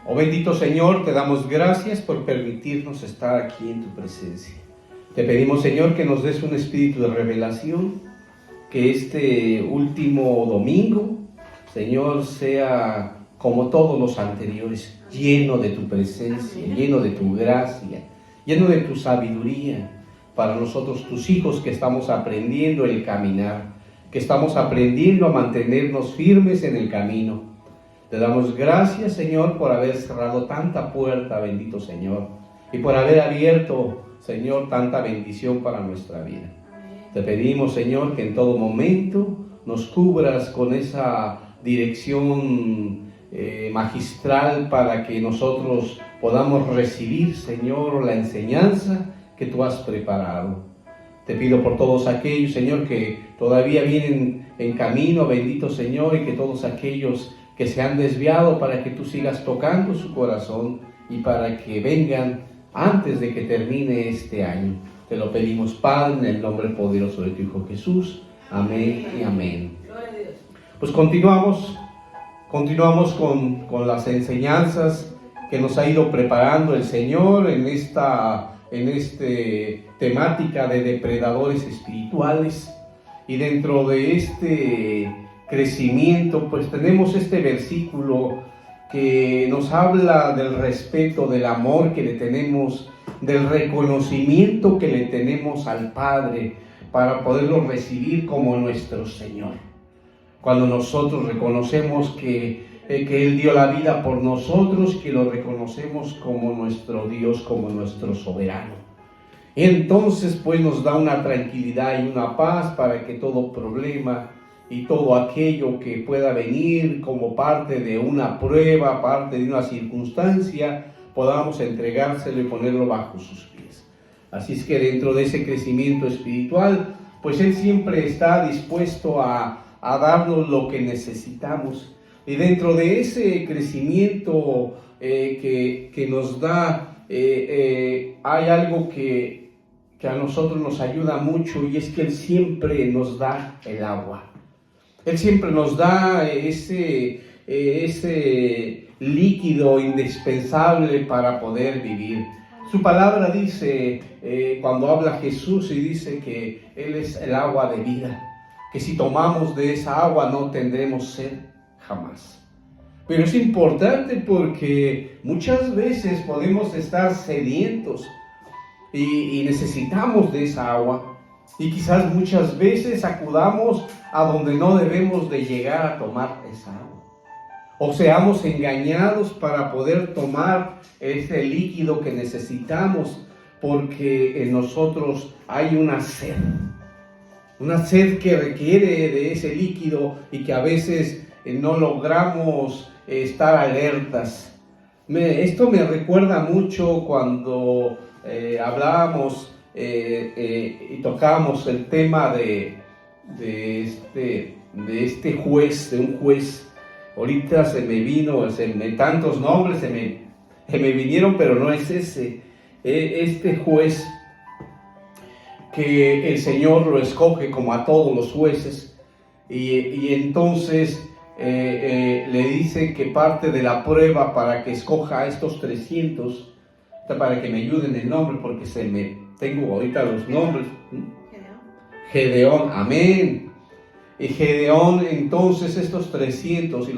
Oh bendito Señor, te damos gracias por permitirnos estar aquí en tu presencia. Te pedimos, Señor, que nos des un espíritu de revelación, que este último domingo, Señor, sea como todos los anteriores, lleno de tu presencia, lleno de tu gracia, lleno de tu sabiduría para nosotros, tus hijos, que estamos aprendiendo el caminar, que estamos aprendiendo a mantenernos firmes en el camino. Te damos gracias, Señor, por haber cerrado tanta puerta, bendito Señor, y por haber abierto, Señor, tanta bendición para nuestra vida. Te pedimos, Señor, que en todo momento nos cubras con esa dirección magistral para que nosotros podamos recibir, Señor, la enseñanza que tú has preparado. Te pido por todos aquellos, Señor, que todavía vienen en camino, bendito Señor, y que todos aquellos que se han desviado, para que tú sigas tocando su corazón y para que vengan antes de que termine este año. Te lo pedimos, Padre, en el nombre poderoso de tu Hijo Jesús. Amén y amén. Pues continuamos con las enseñanzas que nos ha ido preparando el Señor en esta temática de depredadores espirituales. Y dentro de este crecimiento, pues tenemos este versículo que nos habla del respeto, del amor que le tenemos, del reconocimiento que le tenemos al Padre para poderlo recibir como nuestro Señor. Cuando nosotros reconocemos que Él dio la vida por nosotros, que lo reconocemos como nuestro Dios, como nuestro soberano. Entonces pues nos da una tranquilidad y una paz para que todo problema y todo aquello que pueda venir como parte de una prueba, parte de una circunstancia, podamos entregárselo y ponerlo bajo sus pies. Así es que dentro de ese crecimiento espiritual, pues Él siempre está dispuesto a darnos lo que necesitamos. Y dentro de ese crecimiento que nos da, hay algo que a nosotros nos ayuda mucho, y es que Él siempre nos da el agua. Él siempre nos da ese líquido indispensable para poder vivir. Su palabra dice, cuando habla Jesús, y dice que Él es el agua de vida, que si tomamos de esa agua no tendremos sed jamás. Pero es importante porque muchas veces podemos estar sedientos y necesitamos de esa agua. Y quizás muchas veces acudamos a donde no debemos de llegar a tomar esa agua. O seamos engañados para poder tomar ese líquido que necesitamos, porque en nosotros hay una sed que requiere de ese líquido y que a veces no logramos estar alertas. Esto me recuerda mucho cuando hablábamos y tocábamos el tema de un juez. Ahorita se me vino, tantos nombres se me vinieron, pero no es ese. Este juez que el Señor lo escoge como a todos los jueces, y entonces le dice que parte de la prueba para que escoja a estos 300, para que me ayuden el nombre, porque tengo ahorita los nombres. Gedeón, amén. Y Gedeón, entonces estos 300,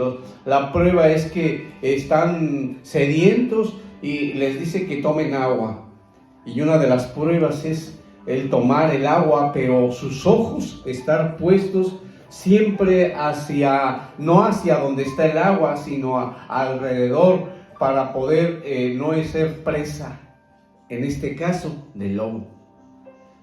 la prueba es que están sedientos y les dice que tomen agua. Y una de las pruebas es el tomar el agua, pero sus ojos estar puestos siempre no hacia donde está el agua, sino alrededor, para poder no ser presa, en este caso, del lobo.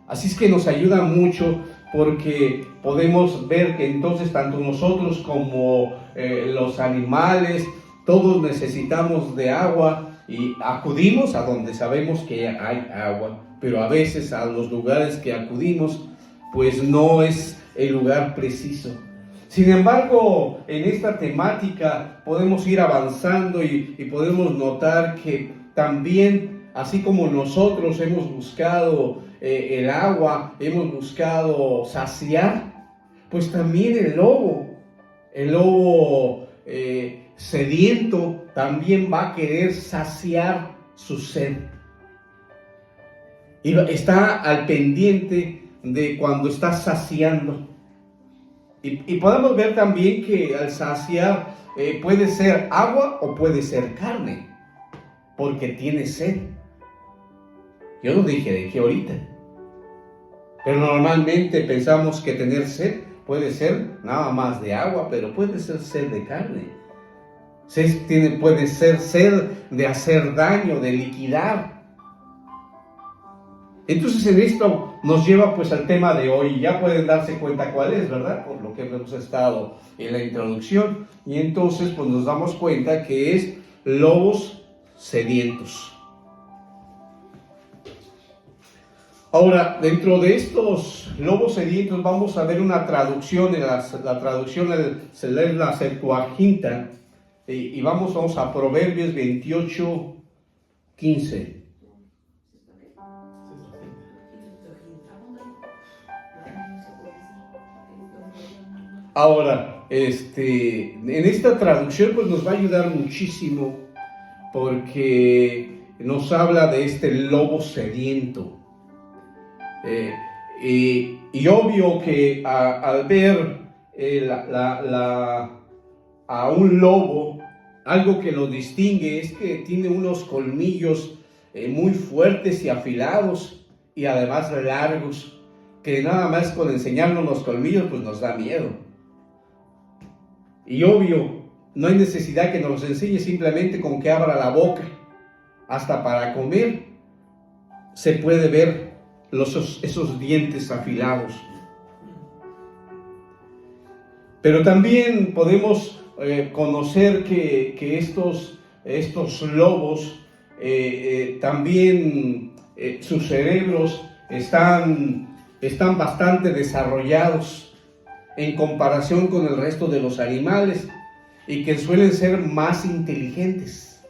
Así es que nos ayuda mucho, porque podemos ver que entonces tanto nosotros como los animales, todos necesitamos de agua, y acudimos a donde sabemos que hay agua, pero a veces a los lugares que acudimos pues no es el lugar preciso. Sin embargo, en esta temática podemos ir avanzando y podemos notar que también, así como nosotros hemos buscado el agua, hemos buscado saciar, pues también el lobo sediento, también va a querer saciar su sed. Y está al pendiente de cuando está saciando. Y podemos ver también que al saciar puede ser agua o puede ser carne, porque tiene sed. Yo no dije de qué ahorita, pero normalmente pensamos que tener sed puede ser nada más de agua, pero puede ser sed de carne. Puede ser sed de hacer daño, de liquidar. Entonces en esto nos lleva pues al tema de hoy. Ya pueden darse cuenta cuál es, ¿verdad? Por lo que hemos estado en la introducción. Y entonces pues nos damos cuenta que es lobos sedientos. Ahora, dentro de estos lobos sedientos vamos a ver una traducción, la traducción se lee la Septuaginta, y vamos a Proverbios 28, 15. Ahora, en esta traducción pues nos va a ayudar muchísimo porque nos habla de este lobo sediento. Y obvio que al ver a un lobo, algo que lo distingue es que tiene unos colmillos muy fuertes y afilados y además largos, que nada más con enseñarnos los colmillos pues nos da miedo. Y obvio, no hay necesidad que nos los enseñe, simplemente con que abra la boca. Hasta para comer se puede ver esos dientes afilados. Pero también podemos conocer que estos lobos también sus cerebros están bastante desarrollados en comparación con el resto de los animales y que suelen ser más inteligentes.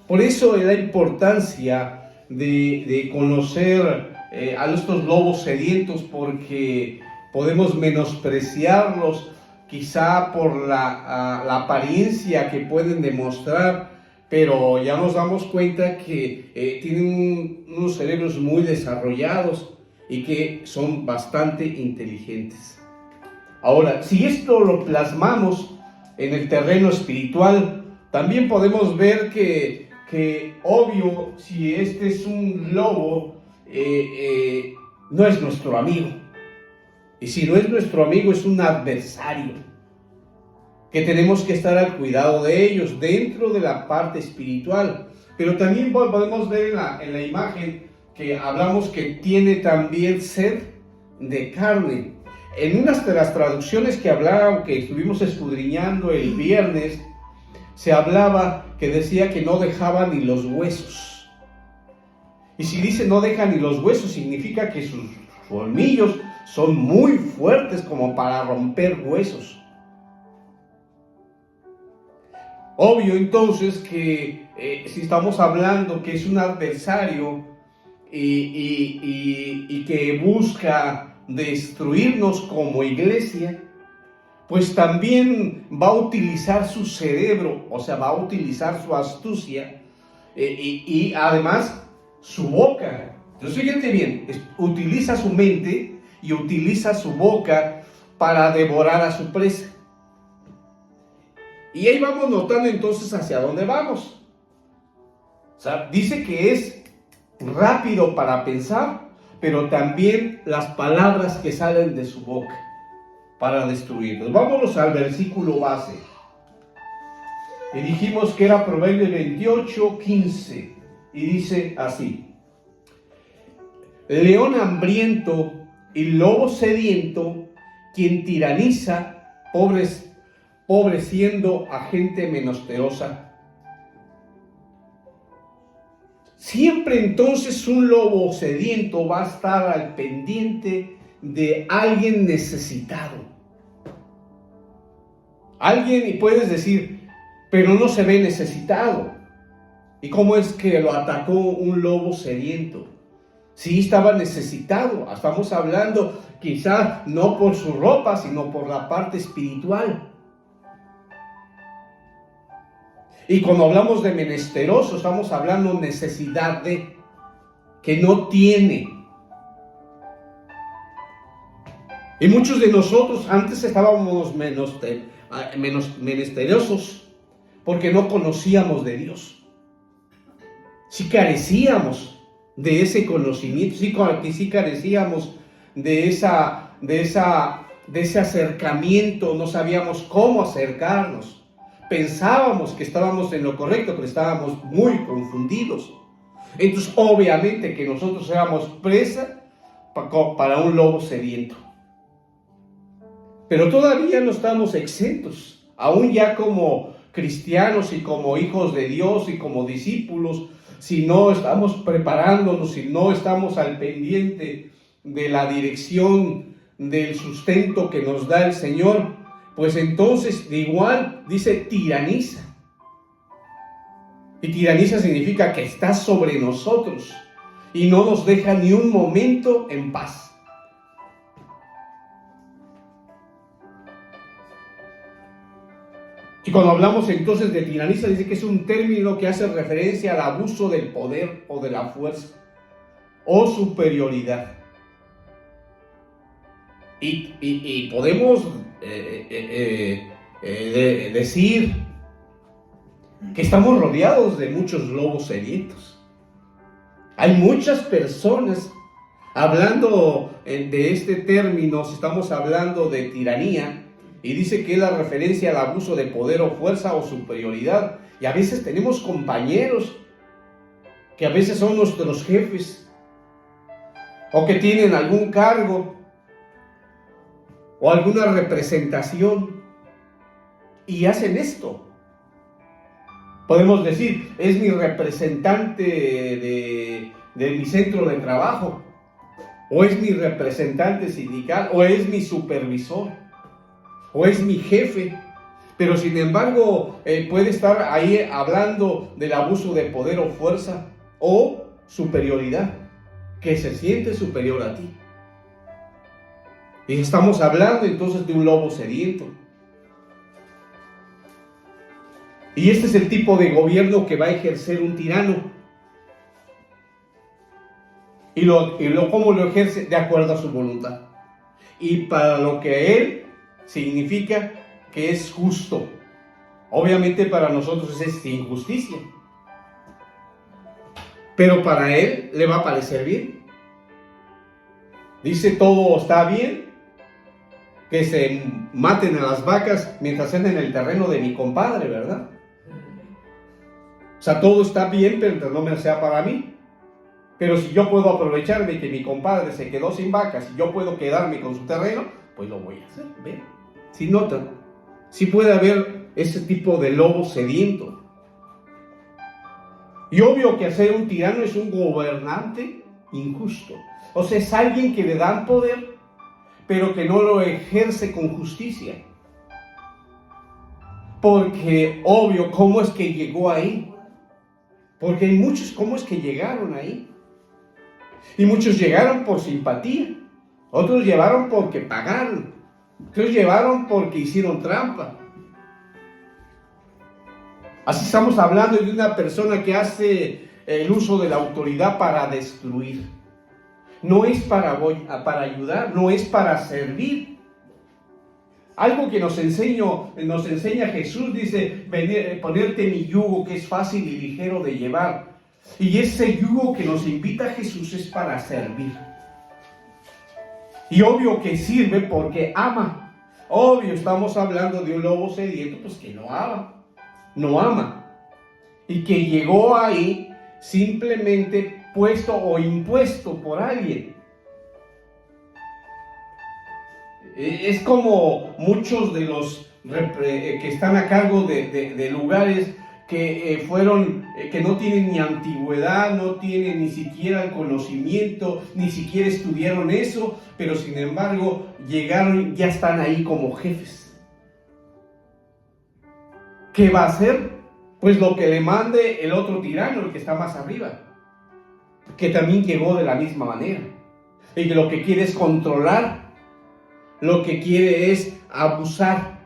Por eso la importancia de conocer a estos lobos sedientos, porque podemos menospreciarlos quizá por la apariencia que pueden demostrar, pero ya nos damos cuenta que tienen unos cerebros muy desarrollados y que son bastante inteligentes. Ahora, si esto lo plasmamos en el terreno espiritual, también podemos ver que obvio, si este es un lobo, no es nuestro amigo. Y si no es nuestro amigo, es un adversario, que tenemos que estar al cuidado de ellos dentro de la parte espiritual. Pero también podemos ver en la imagen que hablamos que tiene también sed de carne. En una de las traducciones que estuvimos escudriñando el viernes, se hablaba que decía que no dejaba ni los huesos. Y si dice no deja ni los huesos, significa que sus colmillos son muy fuertes como para romper huesos. Obvio entonces que si estamos hablando que es un adversario y que busca destruirnos como iglesia, pues también va a utilizar su cerebro, o sea, va a utilizar su astucia y además su boca. Entonces fíjate bien, utiliza su mente y utiliza su boca para devorar a su presa. Y ahí vamos notando entonces hacia dónde vamos. O sea, dice que es rápido para pensar, pero también las palabras que salen de su boca para destruirnos. Vámonos al versículo base. Y dijimos que era Proverbios 28, 15. Y dice así: león hambriento y lobo sediento, quien tiraniza, pobreciendo a gente menesterosa. Siempre entonces un lobo sediento va a estar al pendiente de alguien necesitado. Alguien, y puedes decir, pero no se ve necesitado. ¿Y cómo es que lo atacó un lobo sediento? Sí, estaba necesitado. Estamos hablando quizás no por su ropa, sino por la parte espiritual. Y cuando hablamos de menesteroso, estamos hablando necesidad de, que no tiene. Y muchos de nosotros antes estábamos menesterosos porque no conocíamos de Dios. Sí carecíamos de ese conocimiento, sí carecíamos de ese acercamiento, no sabíamos cómo acercarnos. Pensábamos que estábamos en lo correcto, pero estábamos muy confundidos. Entonces, obviamente que nosotros éramos presa para un lobo sediento. Pero todavía no estamos exentos, aún ya como cristianos y como hijos de Dios y como discípulos, si no estamos preparándonos, si no estamos al pendiente de la dirección, del sustento que nos da el Señor, pues entonces igual dice tiraniza. Y tiraniza significa que está sobre nosotros y no nos deja ni un momento en paz. Y cuando hablamos entonces de tiraniza, dice que es un término que hace referencia al abuso del poder o de la fuerza o superioridad. Y podemos decir que estamos rodeados de muchos lobos sedientos. Hay muchas personas hablando de este término, si estamos hablando de tiranía, y dice que es la referencia al abuso de poder o fuerza o superioridad. Y a veces tenemos compañeros que a veces son nuestros jefes o que tienen algún cargo o alguna representación y hacen esto. Podemos decir, es mi representante de mi centro de trabajo, o es mi representante sindical, o es mi supervisor, o es mi jefe, pero sin embargo puede estar ahí hablando del abuso de poder o fuerza o superioridad, que se siente superior a ti. Y estamos hablando entonces de un lobo sediento. Y este es el tipo de gobierno que va a ejercer un tirano. Y cómo lo ejerce de acuerdo a su voluntad. Y para lo que él significa que es justo. Obviamente para nosotros es injusticia. Pero para él le va a parecer bien. Dice, todo está bien, que se maten a las vacas mientras estén en el terreno de mi compadre, ¿verdad? O sea, todo está bien, pero no me sea para mí. Pero si yo puedo aprovecharme que mi compadre se quedó sin vacas y yo puedo quedarme con su terreno, pues lo voy a hacer. ¿Ven? Si notan, si puede haber ese tipo de lobo sediento. Y obvio que hacer un tirano es un gobernante injusto. O sea, es alguien que le dan poder, pero que no lo ejerce con justicia. Porque, obvio, ¿cómo es que llegó ahí? Porque hay muchos, ¿cómo es que llegaron ahí? Y muchos llegaron por simpatía, otros llegaron porque pagaron, otros llegaron porque hicieron trampa. Así estamos hablando de una persona que hace el uso de la autoridad para destruir. No es para ayudar, no es para servir. Algo que nos enseña Jesús, dice, ponerte mi yugo que es fácil y ligero de llevar. Y ese yugo que nos invita Jesús es para servir. Y obvio que sirve porque ama. Obvio, estamos hablando de un lobo sediento, pues que no ama. Y que llegó ahí simplemente puesto o impuesto por alguien. Es como muchos de los que están a cargo de lugares que que no tienen ni antigüedad, no tienen ni siquiera el conocimiento, ni siquiera estudiaron eso, pero sin embargo llegaron, ya están ahí como jefes. ¿Qué va a hacer? Pues lo que le mande el otro tirano, el que está más arriba, que también llegó de la misma manera, y que lo que quiere es controlar, lo que quiere es abusar.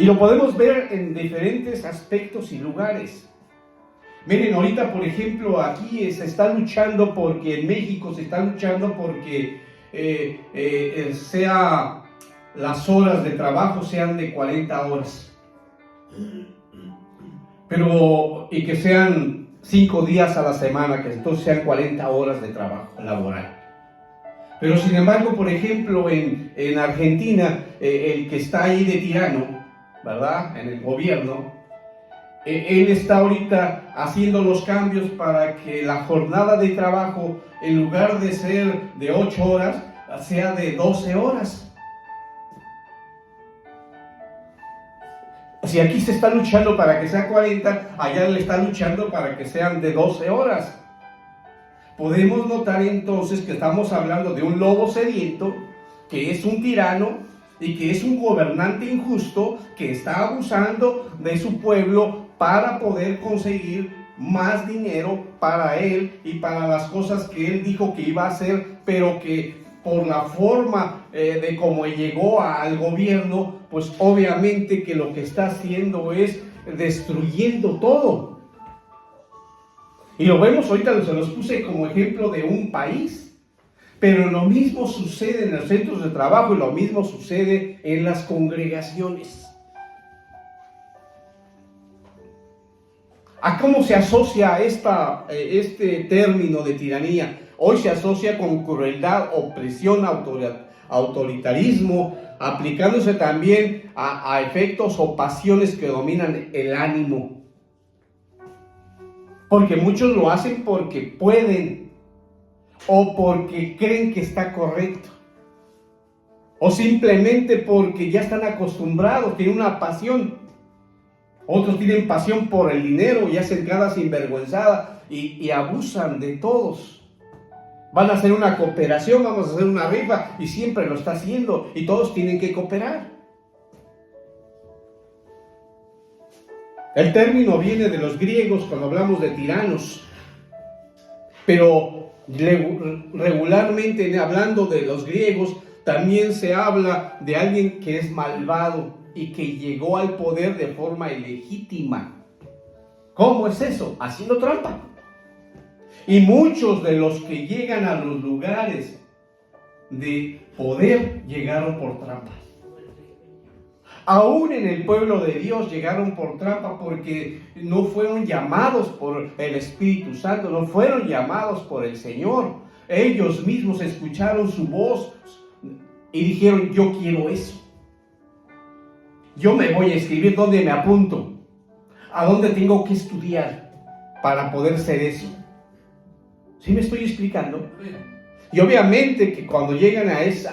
Y lo podemos ver en diferentes aspectos y lugares. Miren, ahorita, por ejemplo, aquí se está luchando porque en México se está luchando porque las horas de trabajo sean de 40 horas. Y que sean 5 días a la semana, que entonces sean 40 horas de trabajo laboral. Pero sin embargo, por ejemplo, en Argentina, el que está ahí de tirano, ¿verdad?, en el gobierno, él está ahorita haciendo los cambios para que la jornada de trabajo, en lugar de ser de 8 horas, sea de 12 horas. Si aquí se está luchando para que sea 40, allá le está luchando para que sean de 12 horas. Podemos notar entonces que estamos hablando de un lobo sediento, que es un tirano y que es un gobernante injusto que está abusando de su pueblo para poder conseguir más dinero para él y para las cosas que él dijo que iba a hacer, pero que por la forma de cómo llegó al gobierno, pues obviamente que lo que está haciendo es destruyendo todo. Y lo vemos ahorita, se los puse como ejemplo de un país. Pero lo mismo sucede en los centros de trabajo y lo mismo sucede en las congregaciones. ¿A cómo se asocia este término de tiranía? Hoy se asocia con crueldad, opresión, autoritarismo, aplicándose también a efectos o pasiones que dominan el ánimo. Porque muchos lo hacen porque pueden, o porque creen que está correcto, o simplemente porque ya están acostumbrados, tienen una pasión. Otros tienen pasión por el dinero y hacen cada sinvergüenzada y abusan de todos. Van a hacer una cooperación, vamos a hacer una rifa, y siempre lo está haciendo, y todos tienen que cooperar. El término viene de los griegos cuando hablamos de tiranos, pero regularmente hablando de los griegos también se habla de alguien que es malvado y que llegó al poder de forma ilegítima. ¿Cómo es eso? Haciendo trampa. Y muchos de los que llegan a los lugares de poder llegaron por trampa. Aún en el pueblo de Dios llegaron por trampa porque no fueron llamados por el Espíritu Santo, no fueron llamados por el Señor. Ellos mismos escucharon su voz y dijeron: yo quiero eso. Yo me voy a escribir, ¿dónde me apunto? ¿A dónde tengo que estudiar para poder ser eso? ¿Sí me estoy explicando? Y obviamente que cuando llegan a ese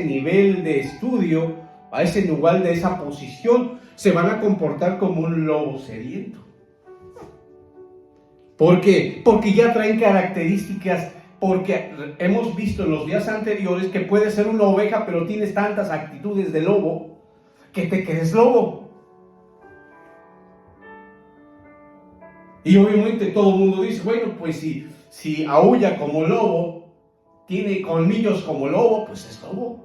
nivel de estudio, a ese lugar de esa posición, se van a comportar como un lobo sediento. ¿Por qué? Porque ya traen características, porque hemos visto en los días anteriores que puedes ser una oveja, pero tienes tantas actitudes de lobo que te crees lobo. Y obviamente todo el mundo dice: bueno, pues si aúlla como lobo, tiene colmillos como lobo, pues es lobo.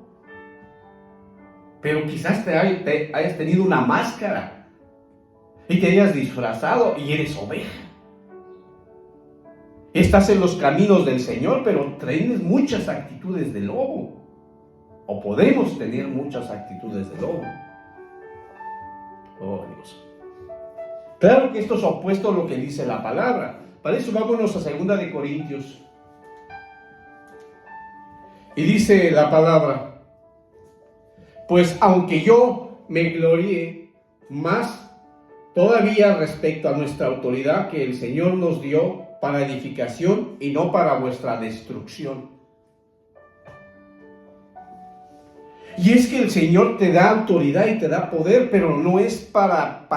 Pero quizás te hayas tenido una máscara y te hayas disfrazado y eres oveja. Estás en los caminos del Señor, pero tienes muchas actitudes de lobo. O podemos tener muchas actitudes de lobo. Oh, Dios. Claro que esto es opuesto a lo que dice la palabra. Para eso vámonos a 2 de Corintios. Y dice la palabra: pues aunque yo me glorié más todavía respecto a nuestra autoridad que el Señor nos dio para edificación y no para vuestra destrucción. Y es que el Señor te da autoridad y te da poder, pero no es para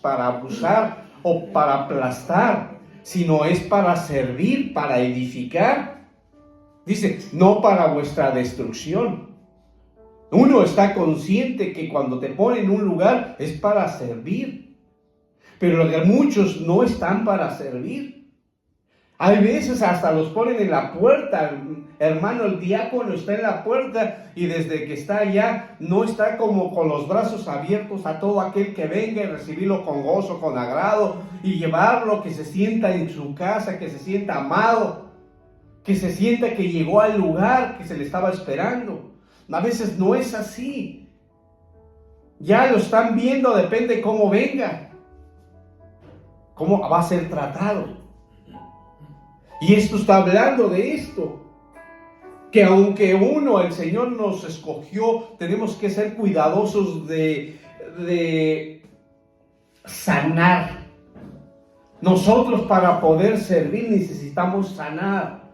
abusar o para aplastar, sino es para servir, para edificar. Dice, no para vuestra destrucción. Uno está consciente que cuando te pone en un lugar es para servir, pero muchos no están para servir. Hay veces hasta los ponen en la puerta, hermano, el diácono está en la puerta y desde que está allá no está como con los brazos abiertos a todo aquel que venga y recibirlo con gozo, con agrado y llevarlo, que se sienta en su casa, que se sienta amado, que se sienta que llegó al lugar que se le estaba esperando. A veces no es así. Ya lo están viendo, depende cómo venga, cómo va a ser tratado. Y esto está hablando de esto, que aunque el Señor nos escogió, tenemos que ser cuidadosos de sanar. Nosotros para poder servir necesitamos sanar.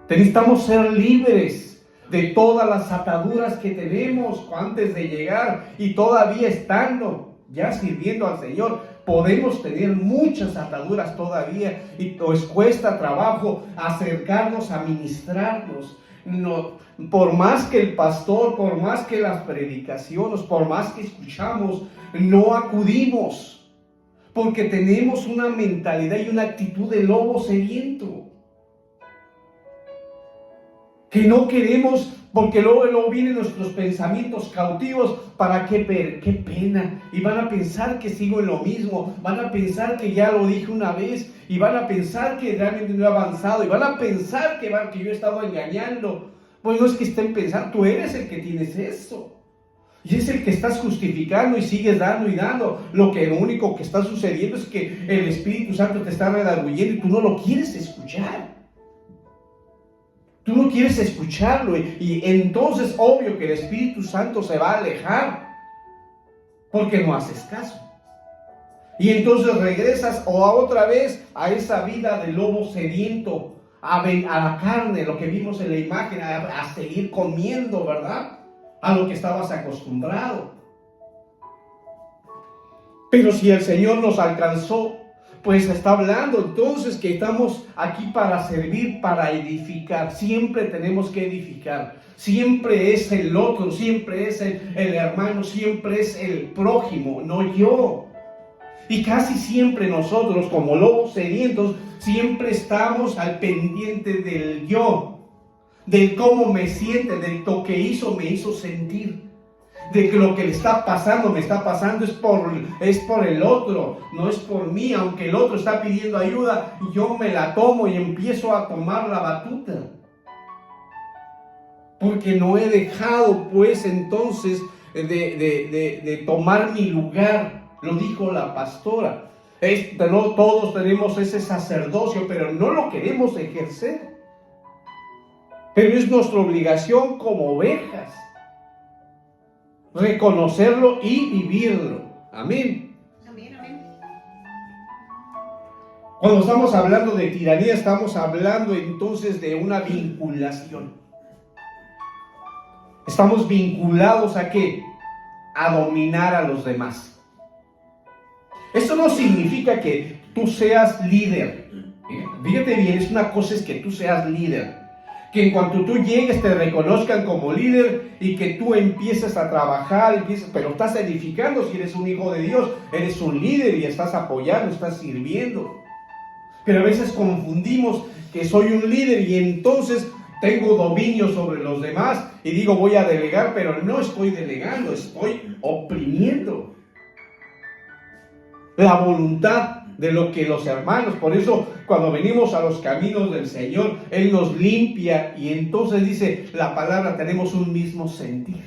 Necesitamos ser libres de todas las ataduras que tenemos antes de llegar y todavía estando ya sirviendo al Señor. Podemos tener muchas ataduras todavía y nos cuesta trabajo acercarnos a ministrarnos. No, por más que el pastor, por más que las predicaciones, por más que escuchamos, no acudimos porque tenemos una mentalidad y una actitud de lobo sediento. Que no queremos, porque luego vienen nuestros pensamientos cautivos. ¿Para qué pena? Y van a pensar que sigo en lo mismo, van a pensar que ya lo dije una vez, y van a pensar que realmente no he avanzado, y van a pensar que yo he estado engañando. Pues no es que estén pensando, tú eres el que tienes eso. Y es el que estás justificando y sigues dando y dando. Lo único que está sucediendo es que el Espíritu Santo te está redarguyendo y tú no lo quieres escuchar. Tú no quieres escucharlo y entonces obvio que el Espíritu Santo se va a alejar porque no haces caso. Y entonces regresas otra vez a esa vida de lobo sediento, a la carne, lo que vimos en la imagen, a seguir comiendo, ¿verdad? A lo que estabas acostumbrado. Pero si el Señor nos alcanzó, pues está hablando entonces que estamos aquí para servir, para edificar. Siempre tenemos que edificar. Siempre es el otro, siempre es el hermano, siempre es el prójimo, no yo. Y casi siempre nosotros, como lobos sedientos, siempre estamos al pendiente del yo, del cómo me siente, del lo que me hizo sentir. De que lo que le está pasando, me está pasando es por el otro, no es por mí. Aunque el otro está pidiendo ayuda, yo me la tomo y empiezo a tomar la batuta. Porque no he dejado, pues, entonces, de tomar mi lugar. Lo dijo la pastora. No todos tenemos ese sacerdocio, pero no lo queremos ejercer. Pero es nuestra obligación como ovejas reconocerlo y vivirlo. Amén. Amén, amén. Cuando estamos hablando de tiranía, estamos hablando entonces de una vinculación. Estamos vinculados ¿a qué? A dominar a los demás. Esto no significa que tú seas líder. Fíjate bien, es una cosa es que tú seas líder. Que en cuanto tú llegues te reconozcan como líder y que tú empieces a trabajar, pero estás edificando. Si eres un hijo de Dios, eres un líder y estás apoyando, estás sirviendo. Pero a veces confundimos que soy un líder y entonces tengo dominio sobre los demás y digo voy a delegar, pero no estoy delegando, estoy oprimiendo la voluntad de lo que los hermanos. Por eso cuando venimos a los caminos del Señor, Él nos limpia y entonces dice la palabra, tenemos un mismo sentir.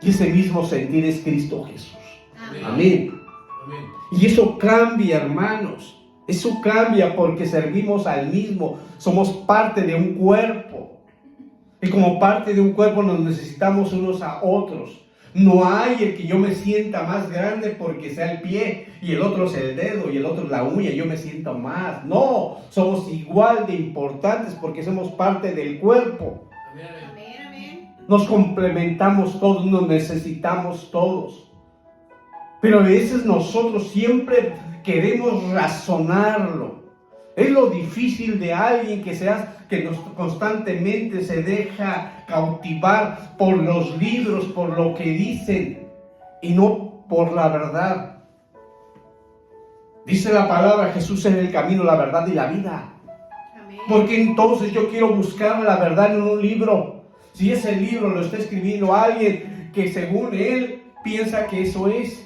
Y ese mismo sentir es Cristo Jesús. Amén. Amén. Y eso cambia, hermanos. Eso cambia porque servimos al mismo. Somos parte de un cuerpo. Y como parte de un cuerpo nos necesitamos unos a otros. No hay el que yo me sienta más grande porque sea el pie y el otro es el dedo y el otro es la uña y yo me siento más. No, somos igual de importantes porque somos parte del cuerpo. Amén, amén. Nos complementamos todos, nos necesitamos todos. Pero a veces nosotros siempre queremos razonarlo. Es lo difícil de alguien que constantemente se deja cautivar por los libros, por lo que dicen y no por la verdad. Dice la palabra, Jesús es el camino, la verdad y la vida. Amén. Porque entonces yo quiero buscar la verdad en un libro. Si ese libro lo está escribiendo alguien que según él piensa que eso es,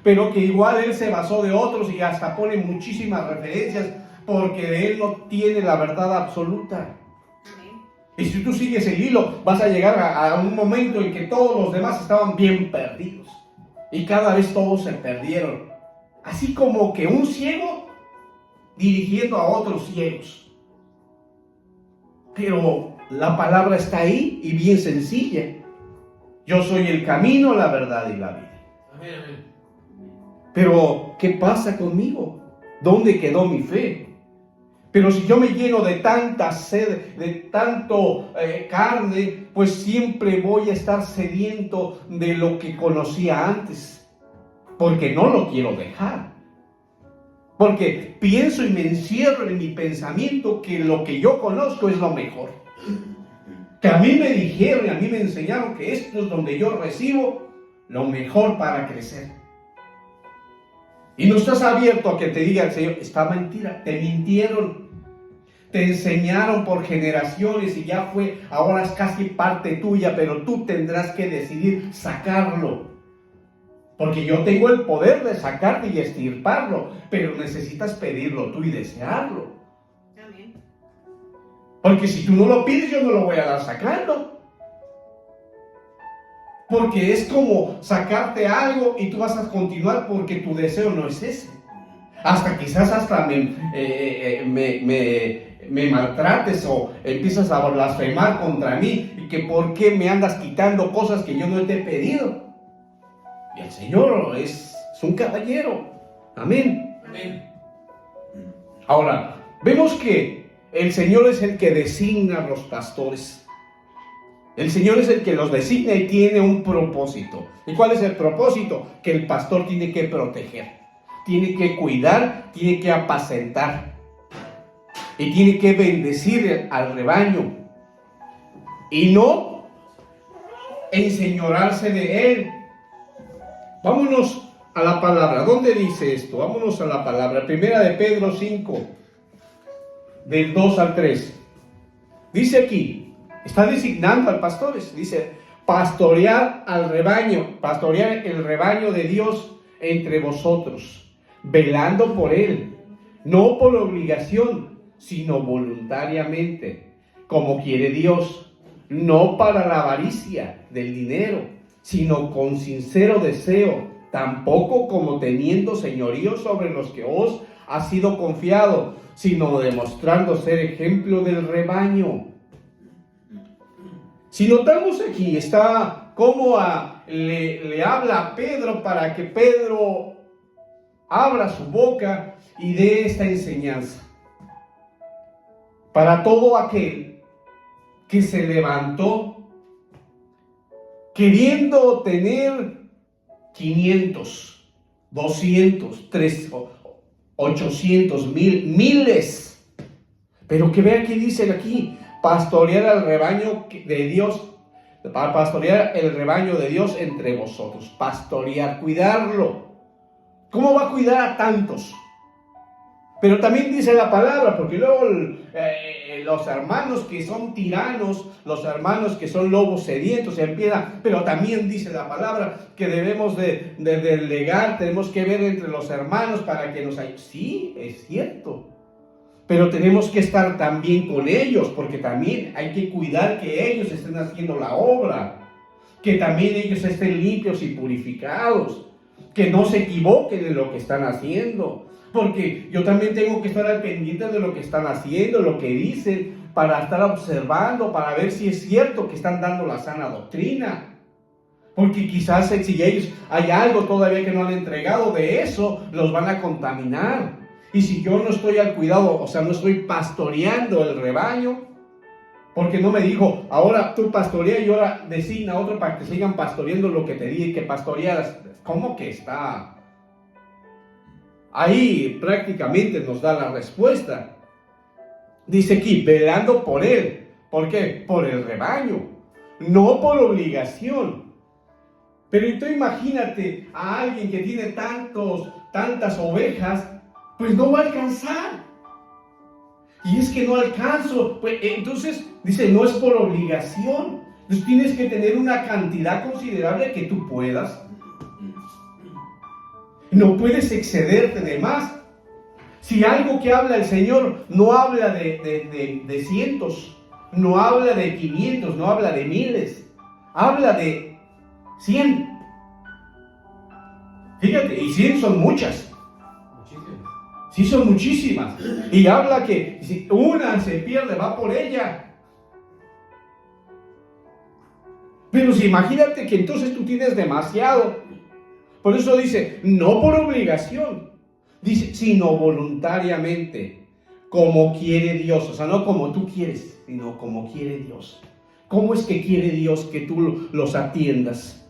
pero que igual él se basó de otros y hasta pone muchísimas referencias porque de él no tiene la verdad absoluta. Amén. Y si tú sigues el hilo, vas a llegar a un momento en que todos los demás estaban bien perdidos. Y cada vez todos se perdieron. Así como que un ciego dirigiendo a otros ciegos. Pero la palabra está ahí y bien sencilla. Yo soy el camino, la verdad y la vida. Amén, amén. Pero, ¿qué pasa conmigo? ¿Dónde quedó mi fe? Pero si yo me lleno de tanta sed, de tanto carne, pues siempre voy a estar sediento de lo que conocía antes. Porque no lo quiero dejar. Porque pienso y me encierro en mi pensamiento que lo que yo conozco es lo mejor. Que a mí me dijeron y a mí me enseñaron que esto es donde yo recibo lo mejor para crecer. Y no estás abierto a que te diga el Señor, está mentira, te mintieron. Te enseñaron por generaciones y ya fue, ahora es casi parte tuya, pero tú tendrás que decidir sacarlo. Porque yo tengo el poder de sacarte y extirparlo, pero necesitas pedirlo tú y desearlo. Amén. Porque si tú no lo pides, yo no lo voy a dar sacando. Porque es como sacarte algo y tú vas a continuar porque tu deseo no es ese. Hasta quizás hasta me maltrates o empiezas a blasfemar contra mí y que por qué me andas quitando cosas que yo no te he pedido. Y el Señor es un caballero. Amén. Amén. Ahora, vemos que el Señor es el que designa a los pastores. El Señor es el que los designa y tiene un propósito. ¿Y cuál es el propósito? Que el pastor tiene que proteger, tiene que cuidar, tiene que apacentar y tiene que bendecir al rebaño y no enseñorarse de él. Vámonos a la palabra. ¿Dónde dice esto? Vámonos a la palabra. Primera de Pedro 5, del 2 al 3. Dice aquí, está designando al pastores. Dice, pastorear al rebaño, pastorear el rebaño de Dios entre vosotros, velando por él, no por obligación, sino voluntariamente, como quiere Dios, no para la avaricia del dinero, sino con sincero deseo, tampoco como teniendo señorío sobre los que os ha sido confiado, sino demostrando ser ejemplo del rebaño. Si notamos aquí, está cómo le habla a Pedro para que Pedro abra su boca y dé esta enseñanza. Para todo aquel que se levantó queriendo tener 500, 200, 300, 800, miles. Pero que vea que dice aquí, pastorear al rebaño de Dios, para pastorear el rebaño de Dios entre vosotros. Pastorear, cuidarlo. ¿Cómo va a cuidar a tantos? Pero también dice la palabra, porque luego los hermanos que son tiranos, los hermanos que son lobos sedientos, empiezan, pero también dice la palabra que debemos de delegar, tenemos que ver entre los hermanos para que nos ayuden. Sí, es cierto, pero tenemos que estar también con ellos, porque también hay que cuidar que ellos estén haciendo la obra, que también ellos estén limpios y purificados, que no se equivoquen en lo que están haciendo. Porque yo también tengo que estar al pendiente de lo que están haciendo, lo que dicen, para estar observando, para ver si es cierto que están dando la sana doctrina. Porque quizás si ellos hay algo todavía que no han entregado de eso, los van a contaminar. Y si yo no estoy al cuidado, o sea, no estoy pastoreando el rebaño, porque no me dijo, ahora tú pastorea y ahora designa a otro para que sigan pastoreando lo que te dije que pastorearas. ¿Cómo que está? Ahí prácticamente nos da la respuesta. Dice aquí, velando por él. ¿Por qué? Por el rebaño, no por obligación. Pero tú imagínate a alguien que tiene tantas ovejas pues no va a alcanzar. Y es que no alcanzo. Pues, entonces, dice, no es por obligación. Entonces tienes que tener una cantidad considerable que tú puedas. No puedes excederte de más. Si algo que habla el Señor no habla de cientos, no habla de 500, no habla de miles, habla de 100. Fíjate, y 100 son muchas. Sí, son muchísimas. Y habla que si una se pierde, va por ella. Pero si imagínate que entonces tú tienes demasiado. Por eso dice, no por obligación. Dice, sino voluntariamente. Como quiere Dios. O sea, no como tú quieres, sino como quiere Dios. ¿Cómo es que quiere Dios que tú los atiendas?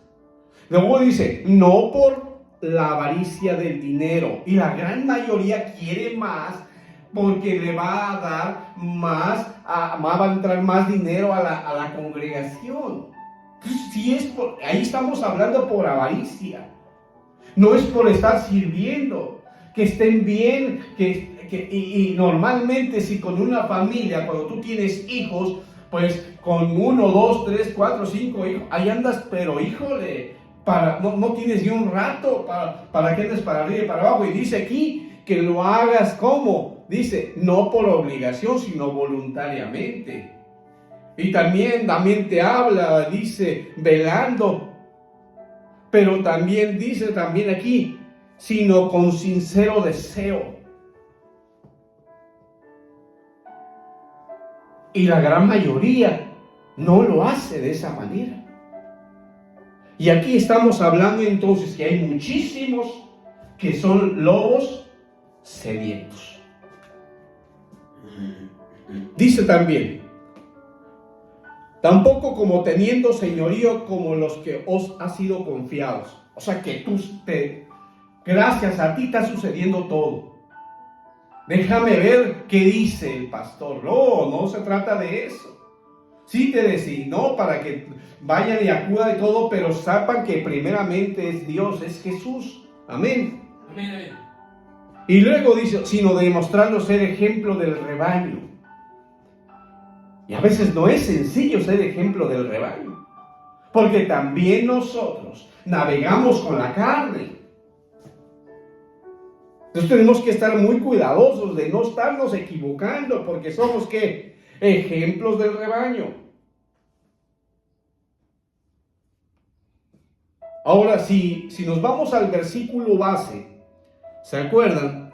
Luego dice, no por la avaricia del dinero. Y la gran mayoría quiere más porque le va a dar más, va a entrar más dinero a la congregación. Entonces, si es ahí estamos hablando por avaricia. No es por estar sirviendo. Que estén bien, y normalmente si con una familia, cuando tú tienes hijos, pues con 1, 2, 3, 4, 5 hijos, ahí andas, pero híjole, no tienes ni un rato para que andes para arriba y para abajo. Y dice aquí que lo hagas como, dice, no por obligación, sino voluntariamente. Y también te habla, dice, velando, pero también dice también aquí, sino con sincero deseo. Y la gran mayoría no lo hace de esa manera. Y aquí estamos hablando entonces que hay muchísimos que son lobos sedientos. Dice también, tampoco como teniendo señorío como los que os ha sido confiados. O sea que gracias a ti está sucediendo todo. Déjame ver qué dice el pastor. No se trata de eso. Sí te designó para que vayan y acudan de todo, pero sepan que primeramente es Dios, es Jesús. Amén. Amén, amén. Y luego dice, sino demostrando ser ejemplo del rebaño. Y a veces no es sencillo ser ejemplo del rebaño, porque también nosotros navegamos con la carne. Entonces tenemos que estar muy cuidadosos de no estarnos equivocando, porque somos ¿qué? Ejemplos del rebaño. Ahora, si nos vamos al versículo base, ¿se acuerdan?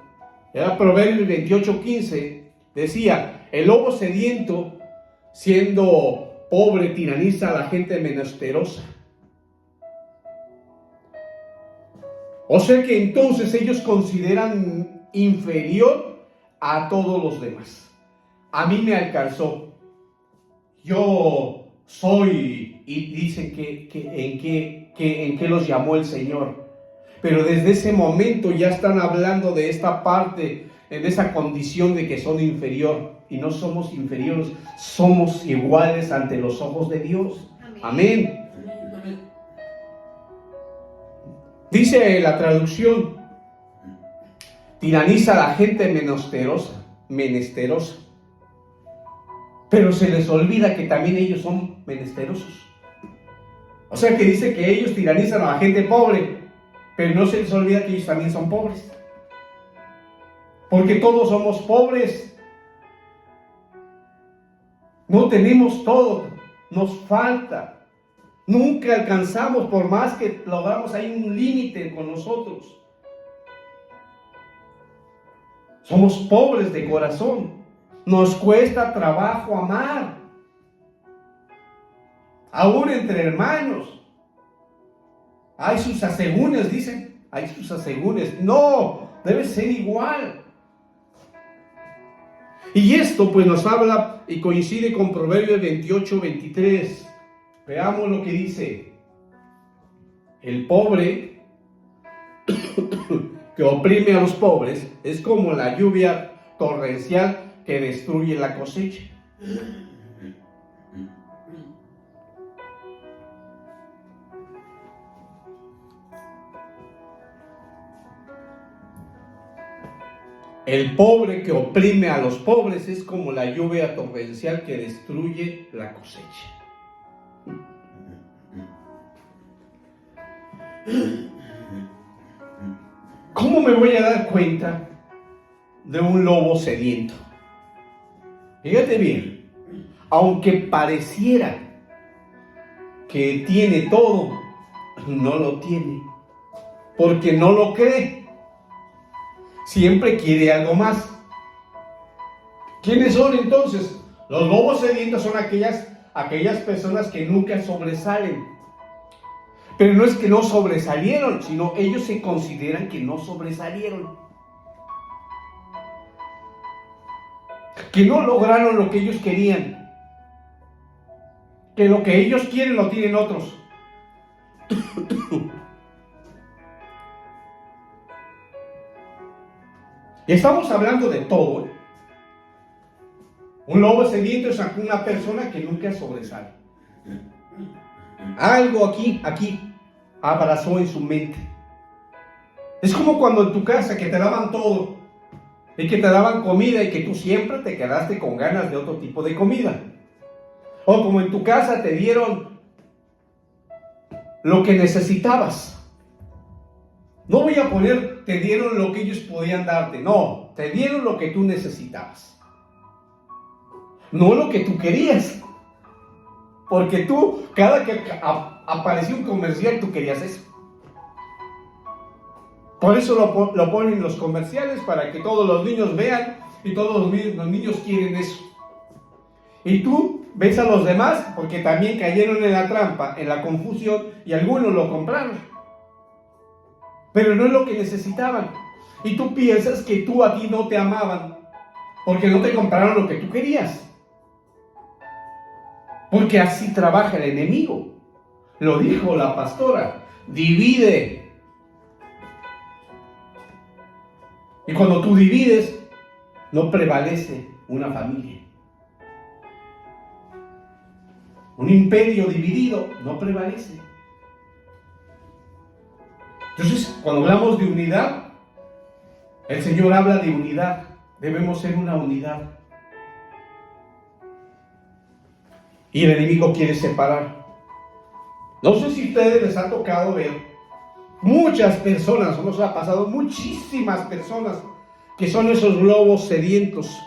Era Proverbios 28:15, decía, el lobo sediento, siendo pobre, tiraniza a la gente menesterosa. O sea que entonces ellos consideran inferior a todos los demás. A mí me alcanzó. Yo soy, y dicen en qué los llamó el Señor. Pero desde ese momento ya están hablando de esta parte, en esa condición de que son inferior. Y no somos inferiores, somos iguales ante los ojos de Dios. Amén. Dice la traducción, tiraniza a la gente menesterosa. Pero se les olvida que también ellos son menesterosos. O sea que dice que ellos tiranizan a la gente pobre, pero no se les olvida que ellos también son pobres. Porque todos somos pobres. No tenemos todo, nos falta. Nunca alcanzamos, por más que logramos, hay un límite con nosotros. Somos pobres de corazón. Nos cuesta trabajo amar. Aún entre hermanos. Hay sus asegúnes, dicen. Hay sus asegúnes. No, debe ser igual. Y esto pues nos habla y coincide con Proverbios 28:23. Veamos lo que dice. El pobre que oprime a los pobres es como la lluvia torrencial que destruye la cosecha. El pobre que oprime a los pobres es como la lluvia torrencial que destruye la cosecha. ¿Cómo me voy a dar cuenta de un lobo sediento? Fíjate bien, aunque pareciera que tiene todo, no lo tiene, porque no lo cree. Siempre quiere algo más. ¿Quiénes son entonces? Los lobos sedientos son aquellas personas que nunca sobresalen. Pero no es que no sobresalieron, sino ellos se consideran que no sobresalieron. Que no lograron lo que ellos querían. Que lo que ellos quieren lo tienen otros. Y estamos hablando de todo. Un lobo sediento es una persona que nunca sobresale. Algo aquí abrazó en su mente. Es como cuando en tu casa que te daban todo y que te daban comida y que tú siempre te quedaste con ganas de otro tipo de comida. O como en tu casa te dieron lo que necesitabas. No voy a poner te dieron lo que ellos podían darte, no, te dieron lo que tú necesitabas. No lo que tú querías. Porque tú, cada que aparecía un comercial, tú querías eso. Por eso lo ponen los comerciales, para que todos los niños vean, y todos los niños quieren eso. Y tú ves a los demás, porque también cayeron en la trampa, en la confusión, y algunos lo compraron. Pero no es lo que necesitaban. Y tú piensas que a ti no te amaban, porque no te compraron lo que tú querías. Porque así trabaja el enemigo. Lo dijo la pastora, divide. Y cuando tú divides, no prevalece una familia. Un imperio dividido no prevalece. Entonces, cuando hablamos de unidad, el Señor habla de unidad. Debemos ser una unidad. Y el enemigo quiere separar. No sé si a ustedes les ha tocado ver muchas personas, nos ha pasado muchísimas personas que son esos lobos sedientos,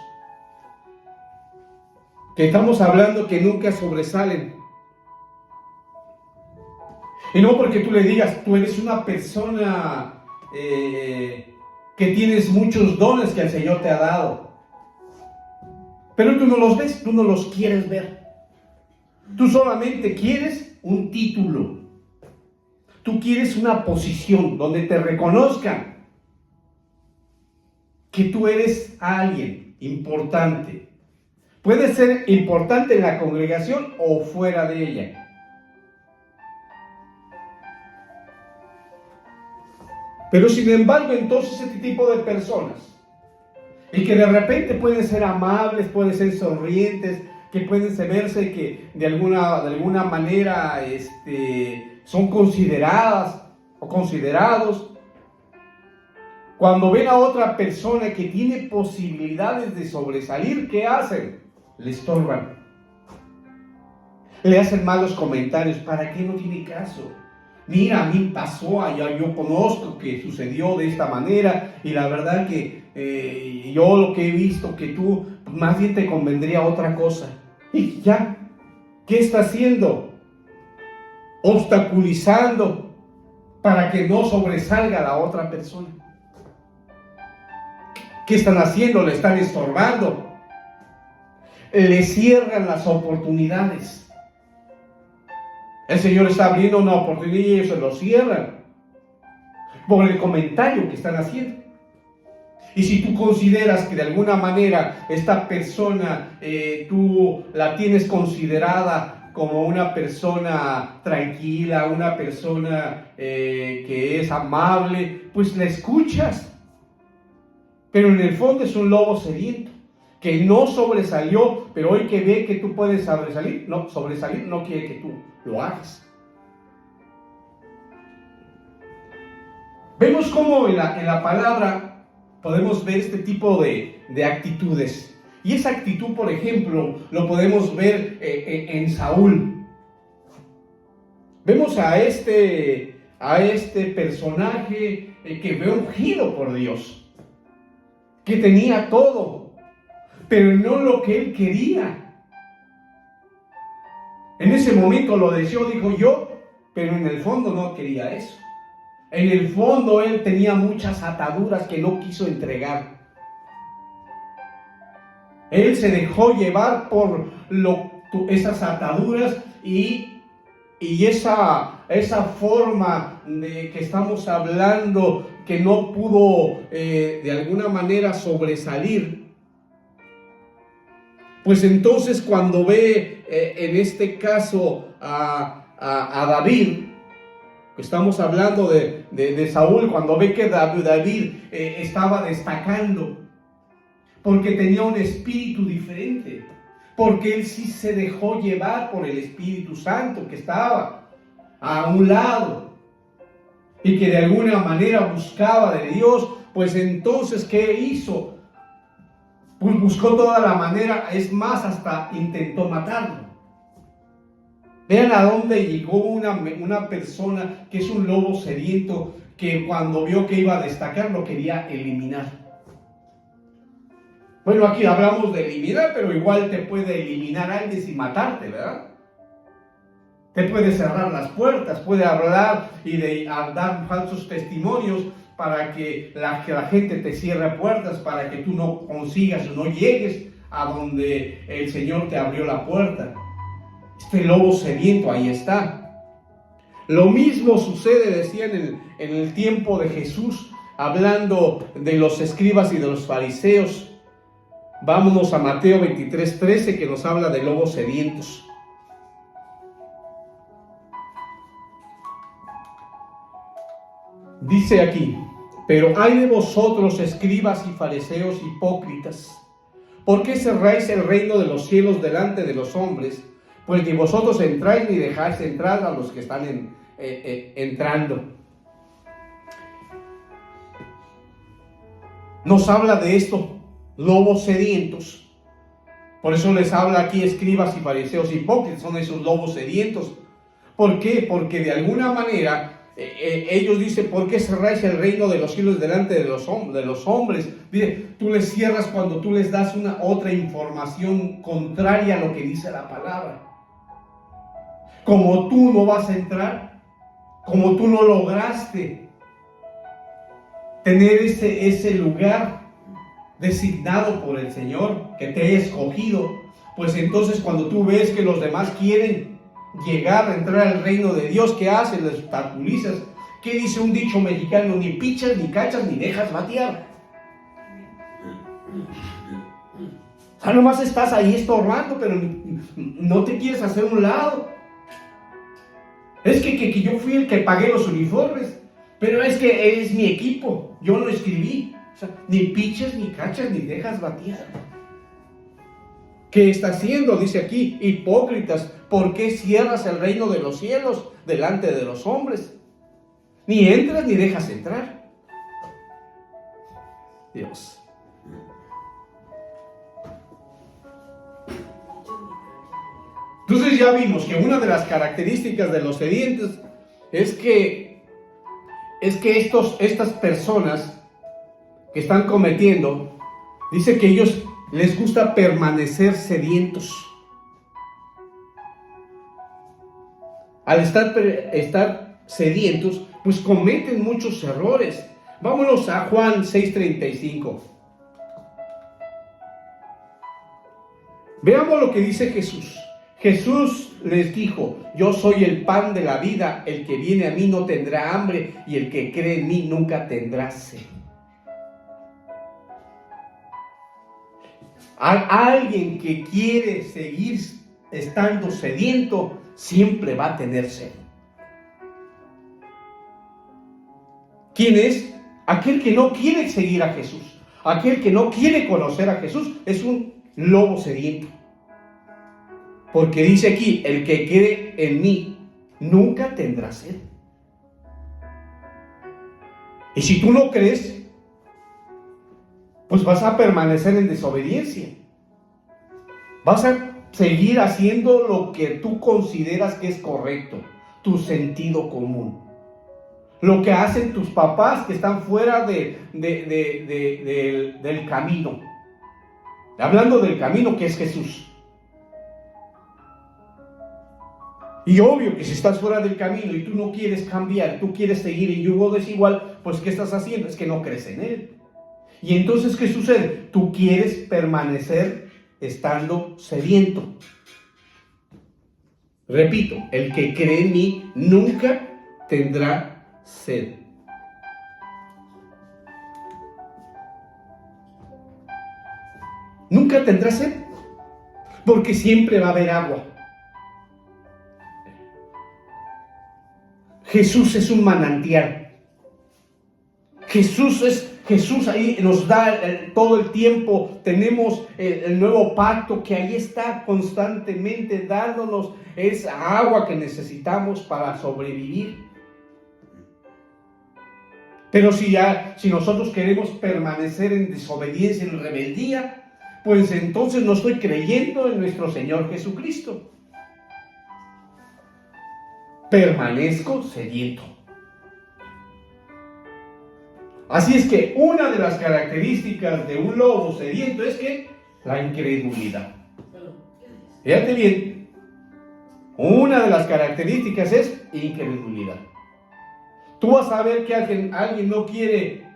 que estamos hablando que nunca sobresalen. Y no porque tú le digas, tú eres una persona que tienes muchos dones que el Señor te ha dado, pero tú no los ves, tú no los quieres ver. Tú solamente quieres un título. Tú quieres una posición donde te reconozcan que tú eres alguien importante. Puede ser importante en la congregación o fuera de ella. Pero sin embargo, entonces este tipo de personas, y que de repente pueden ser amables, pueden ser sonrientes, que pueden verse que de alguna manera son consideradas o considerados, cuando ven a otra persona que tiene posibilidades de sobresalir, ¿qué hacen? Le estorban. Le hacen malos comentarios. ¿Para qué no tiene caso? Mira, a mí pasó allá, yo conozco que sucedió de esta manera, y la verdad que yo lo que he visto que tú, más bien te convendría otra cosa. Y ya, ¿qué está haciendo? Obstaculizando para que no sobresalga la otra persona. ¿Qué están haciendo? Le están estorbando. Le cierran las oportunidades. El Señor está abriendo una oportunidad y ellos se lo cierran por el comentario que están haciendo. Y si tú consideras que de alguna manera esta persona tú la tienes considerada como una persona tranquila, una persona que es amable, pues la escuchas. Pero en el fondo es un lobo sediento, que no sobresalió, pero hoy que ve que tú puedes sobresalir, no quiere que tú lo hagas. Vemos cómo en la palabra podemos ver este tipo de actitudes. Y esa actitud, por ejemplo, lo podemos ver en Saúl. Vemos a este personaje que fue ungido por Dios, que tenía todo, pero no lo que él quería. En ese momento lo deseó, dijo yo, pero en el fondo no quería eso. En el fondo él tenía muchas ataduras que no quiso entregar. Él se dejó llevar por esas ataduras y esa forma de que estamos hablando, que no pudo de alguna manera sobresalir. Pues entonces cuando ve en este caso a David, estamos hablando de Saúl, cuando ve que David estaba destacando, porque tenía un espíritu diferente, porque él sí se dejó llevar por el Espíritu Santo que estaba a un lado y que de alguna manera buscaba de Dios. Pues entonces, ¿qué hizo? Pues buscó toda la manera, es más, hasta intentó matarlo. Vean a dónde llegó una persona que es un lobo sediento, que cuando vio que iba a destacar lo quería eliminar. Bueno, aquí hablamos de eliminar, pero igual te puede eliminar a alguien sin matarte, ¿verdad? Te puede cerrar las puertas, puede hablar y dar falsos testimonios para que la gente te cierre puertas, para que tú no consigas o no llegues a donde el Señor te abrió la puerta. Este lobo sediento ahí está. Lo mismo sucede, decían, en el tiempo de Jesús, hablando de los escribas y de los fariseos. Vámonos a Mateo 23:13, que nos habla de lobos sedientos. Dice aquí: pero ay de vosotros, escribas y fariseos hipócritas, ¿por qué cerráis el reino de los cielos delante de los hombres? Pues ni vosotros entráis ni dejáis entrar a los que están entrando. Nos habla de esto, lobos sedientos. Por eso les habla aquí escribas y fariseos hipócritas, son esos lobos sedientos. ¿Por qué? Porque de alguna manera ellos dicen: ¿por qué cerráis el reino de los cielos delante de los hombres? Dice, tú les cierras cuando tú les das otra información contraria a lo que dice la palabra. Como tú no vas a entrar, como tú no lograste tener ese lugar designado por el Señor, que te haya escogido, pues entonces cuando tú ves que los demás quieren llegar a entrar al reino de Dios, ¿qué haces? Les obstaculizas. ¿Qué dice un dicho mexicano? Ni pichas, ni cachas, ni dejas batear. O sea, nomás estás ahí estorbando, pero no te quieres hacer un lado. Es que yo fui el que pagué los uniformes, pero es que es mi equipo, yo lo escribí. O sea, ni pichas, ni cachas, ni dejas batear. ¿Qué está haciendo? Dice aquí: hipócritas, ¿por qué cierras el reino de los cielos delante de los hombres? Ni entras ni dejas entrar. Dios. Entonces ya vimos que una de las características de los sedientos es que estas personas que están cometiendo, dice que ellos les gusta permanecer sedientos. Al estar sedientos, pues cometen muchos errores. Vámonos a Juan 6:35. Veamos lo que dice Jesús. Jesús les dijo: yo soy el pan de la vida, el que viene a mí no tendrá hambre, y el que cree en mí nunca tendrá sed. Alguien que quiere seguir estando sediento, siempre va a tener sed. ¿Quién es? Aquel que no quiere seguir a Jesús, aquel que no quiere conocer a Jesús, es un lobo sediento. Porque dice aquí: el que cree en mí nunca tendrá sed. Y si tú no crees, pues vas a permanecer en desobediencia. Vas a seguir haciendo lo que tú consideras que es correcto, tu sentido común. Lo que hacen tus papás que están fuera del camino. Hablando del camino que es Jesús. Y obvio que si estás fuera del camino y tú no quieres cambiar, tú quieres seguir en yugo desigual, pues ¿qué estás haciendo? Es que no crees en Él. Y entonces, ¿qué sucede? Tú quieres permanecer estando sediento. Repito, el que cree en mí nunca tendrá sed. Nunca tendrá sed, porque siempre va a haber agua. Jesús es un manantial. Jesús ahí nos da todo el tiempo. Tenemos el nuevo pacto que ahí está constantemente dándonos esa agua que necesitamos para sobrevivir. Pero si nosotros queremos permanecer en desobediencia, en rebeldía, pues entonces no estoy creyendo en nuestro Señor Jesucristo. Permanezco sediento. Así es que una de las características de un lobo sediento es que la incredulidad. Fíjate bien, una de las características es incredulidad. Tú vas a ver que alguien no quiere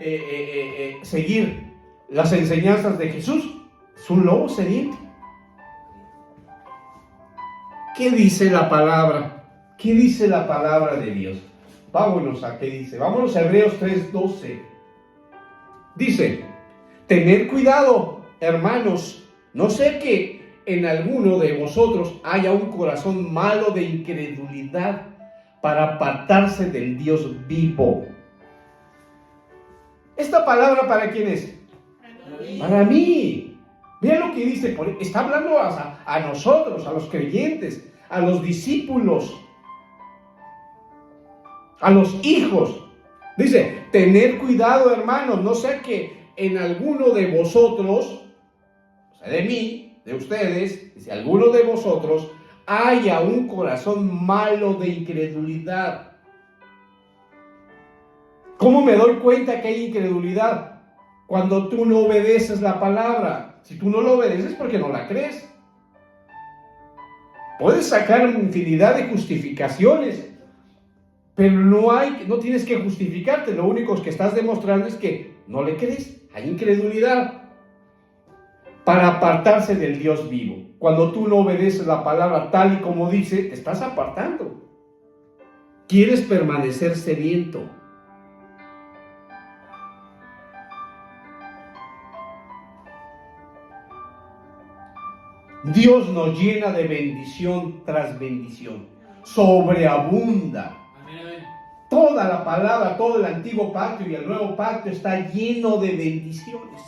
seguir las enseñanzas de Jesús. Es un lobo sediento. ¿Qué dice la palabra? ¿Qué dice la palabra de Dios? Vámonos a qué dice. Vámonos a Hebreos 3:12. Dice: tened cuidado, hermanos, no sea que en alguno de vosotros haya un corazón malo de incredulidad para apartarse del Dios vivo. ¿Esta palabra para quién es? Para mí. Mira lo que dice, está hablando a nosotros, a los creyentes, a los discípulos, a los hijos. Dice: tened cuidado, hermanos, no sea que en alguno de vosotros, o sea, de mí, de ustedes, dice, alguno de vosotros haya un corazón malo de incredulidad. ¿Cómo me doy cuenta que hay incredulidad? Cuando tú no obedeces la palabra. Si tú no lo obedeces es porque no la crees. Puedes sacar infinidad de justificaciones, pero no tienes que justificarte. Lo único que estás demostrando es que no le crees. Hay incredulidad. Para apartarse del Dios vivo. Cuando tú no obedeces la palabra tal y como dice, te estás apartando. Quieres permanecer sediento. Dios nos llena de bendición tras bendición. Sobreabunda. Toda la palabra, todo el antiguo pacto y el nuevo pacto está lleno de bendiciones.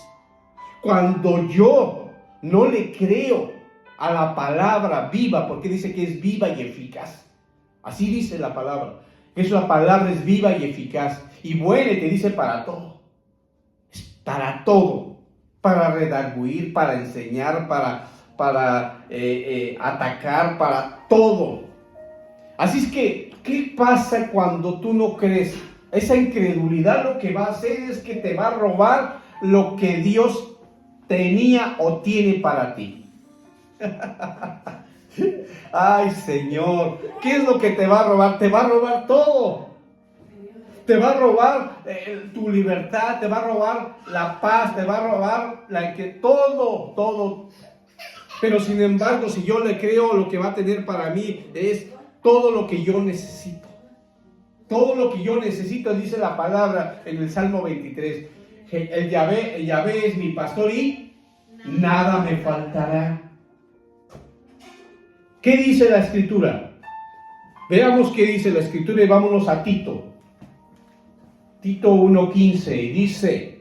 Cuando yo no le creo a la palabra viva, porque dice que es viva y eficaz. Así dice la palabra. Esa palabra es viva y eficaz. Y buena, y te dice para todo. Es para todo. Para redarguir, para enseñar, para atacar, para todo. Así es que, ¿qué pasa cuando tú no crees? Esa incredulidad lo que va a hacer es que te va a robar lo que Dios tenía o tiene para ti. Ay, Señor, ¿qué es lo que te va a robar? Te va a robar todo. Te va a robar tu libertad, te va a robar la paz, te va a robar todo. Pero sin embargo, si yo le creo, lo que va a tener para mí es todo lo que yo necesito. Todo lo que yo necesito, dice la palabra en el Salmo 23. El Yahvé es mi pastor y nada me faltará. ¿Qué dice la Escritura? Veamos qué dice la Escritura y vámonos a Tito. Tito 1:15 y dice: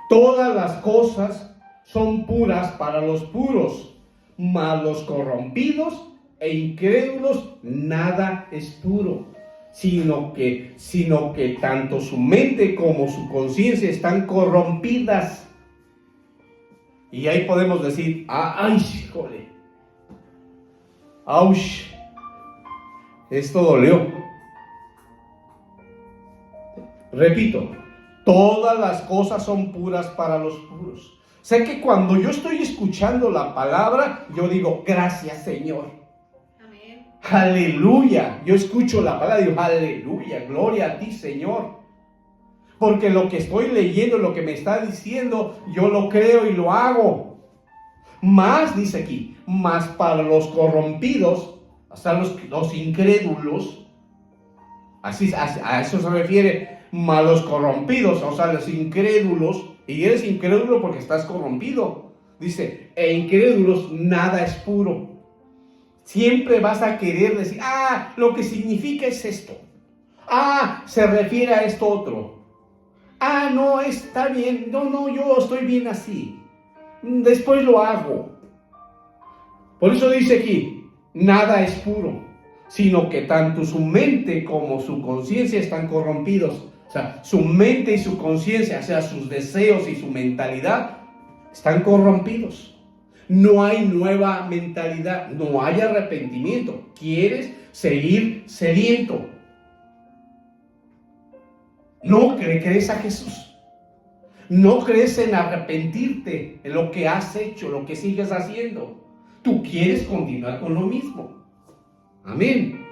todas las cosas son puras para los puros, mas los corrompidos e incrédulos nada es puro, sino que tanto su mente como su conciencia están corrompidas. Y ahí podemos decir, ay, híjole, ¡auch! Esto dolió. Repito, todas las cosas son puras para los puros. Sé que cuando yo estoy escuchando la palabra, yo digo, gracias Señor. Amén. Aleluya. Yo escucho la palabra y digo, aleluya, gloria a ti Señor. Porque lo que estoy leyendo, lo que me está diciendo, yo lo creo y lo hago. Más, dice aquí, más para los corrompidos, hasta los incrédulos, así, a eso se refiere, más los corrompidos, o sea, los incrédulos, y eres incrédulo porque estás corrompido. Dice, e incrédulos, nada es puro. Siempre vas a querer decir, lo que significa es esto. Se refiere a esto otro. No, está bien. No, yo estoy bien así. Después lo hago. Por eso dice aquí, nada es puro, sino que tanto su mente como su conciencia están corrompidos. O sea, su mente y su conciencia, o sea, sus deseos y su mentalidad están corrompidos. No hay nueva mentalidad, no hay arrepentimiento. Quieres seguir sediento. No crees a Jesús. No crees en arrepentirte en lo que has hecho, lo que sigues haciendo. Tú quieres continuar con lo mismo. Amén.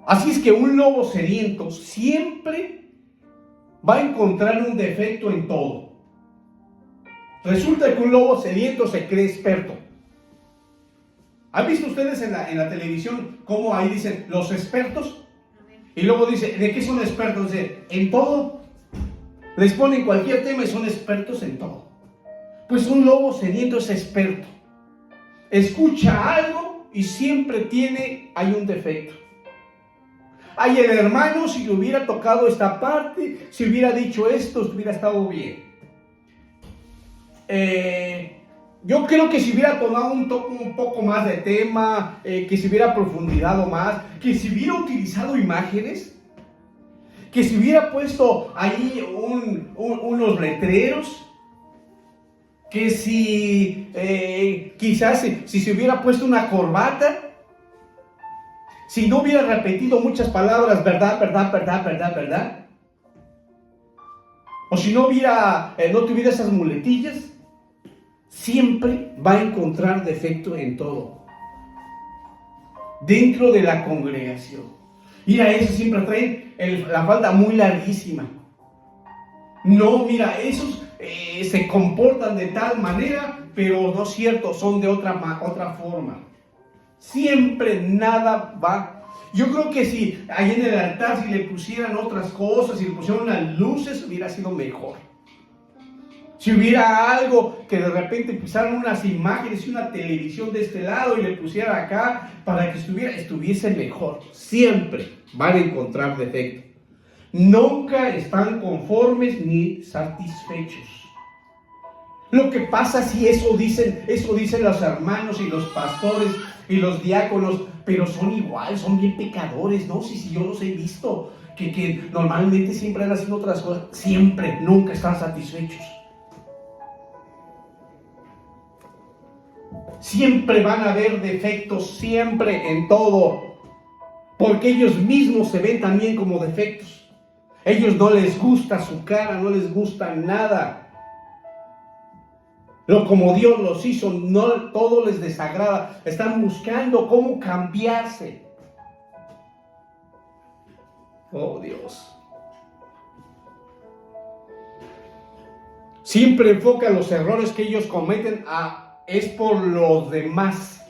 Así es que un lobo sediento siempre va a encontrar un defecto en todo. Resulta que un lobo sediento se cree experto. ¿Han visto ustedes en la televisión cómo ahí dicen los expertos? Y luego dice, ¿de qué son expertos? Dice, en todo. Les ponen cualquier tema y son expertos en todo. Pues un lobo sediento es experto. Escucha algo y siempre hay un defecto. Ay, el hermano, si le hubiera tocado esta parte, si hubiera dicho esto, hubiera estado bien. Yo creo que si hubiera tomado un poco más de tema, que si hubiera profundizado más, que si hubiera utilizado imágenes, que si hubiera puesto ahí unos letreros, que si quizás si se hubiera puesto una corbata, si no hubiera repetido muchas palabras, verdad, o si no tuviera esas muletillas, siempre va a encontrar defecto en todo. Dentro de la congregación. Mira, esos siempre traen la falda muy larguísima. No, mira, esos se comportan de tal manera, pero no es cierto, son de otra forma. Siempre nada va. Yo creo que si ahí en el altar, si le pusieran otras cosas, si le pusieran unas luces, hubiera sido mejor. Si hubiera algo que de repente pusieran unas imágenes y una televisión de este lado y le pusieran acá para que estuviese mejor. Siempre van a encontrar defecto. Nunca están conformes ni satisfechos. Lo que pasa si eso dicen los hermanos y los pastores y los diáconos, pero son igual, son bien pecadores, ¿no? Si yo los he visto, que normalmente siempre han haciendo otras cosas, siempre, nunca están satisfechos. Siempre van a haber defectos, siempre en todo, porque ellos mismos se ven también como defectos. Ellos no les gusta su cara, no les gusta nada. Como Dios los hizo, no todo les desagrada. Están buscando cómo cambiarse. Oh Dios. Siempre enfocan los errores que ellos cometen es por los demás.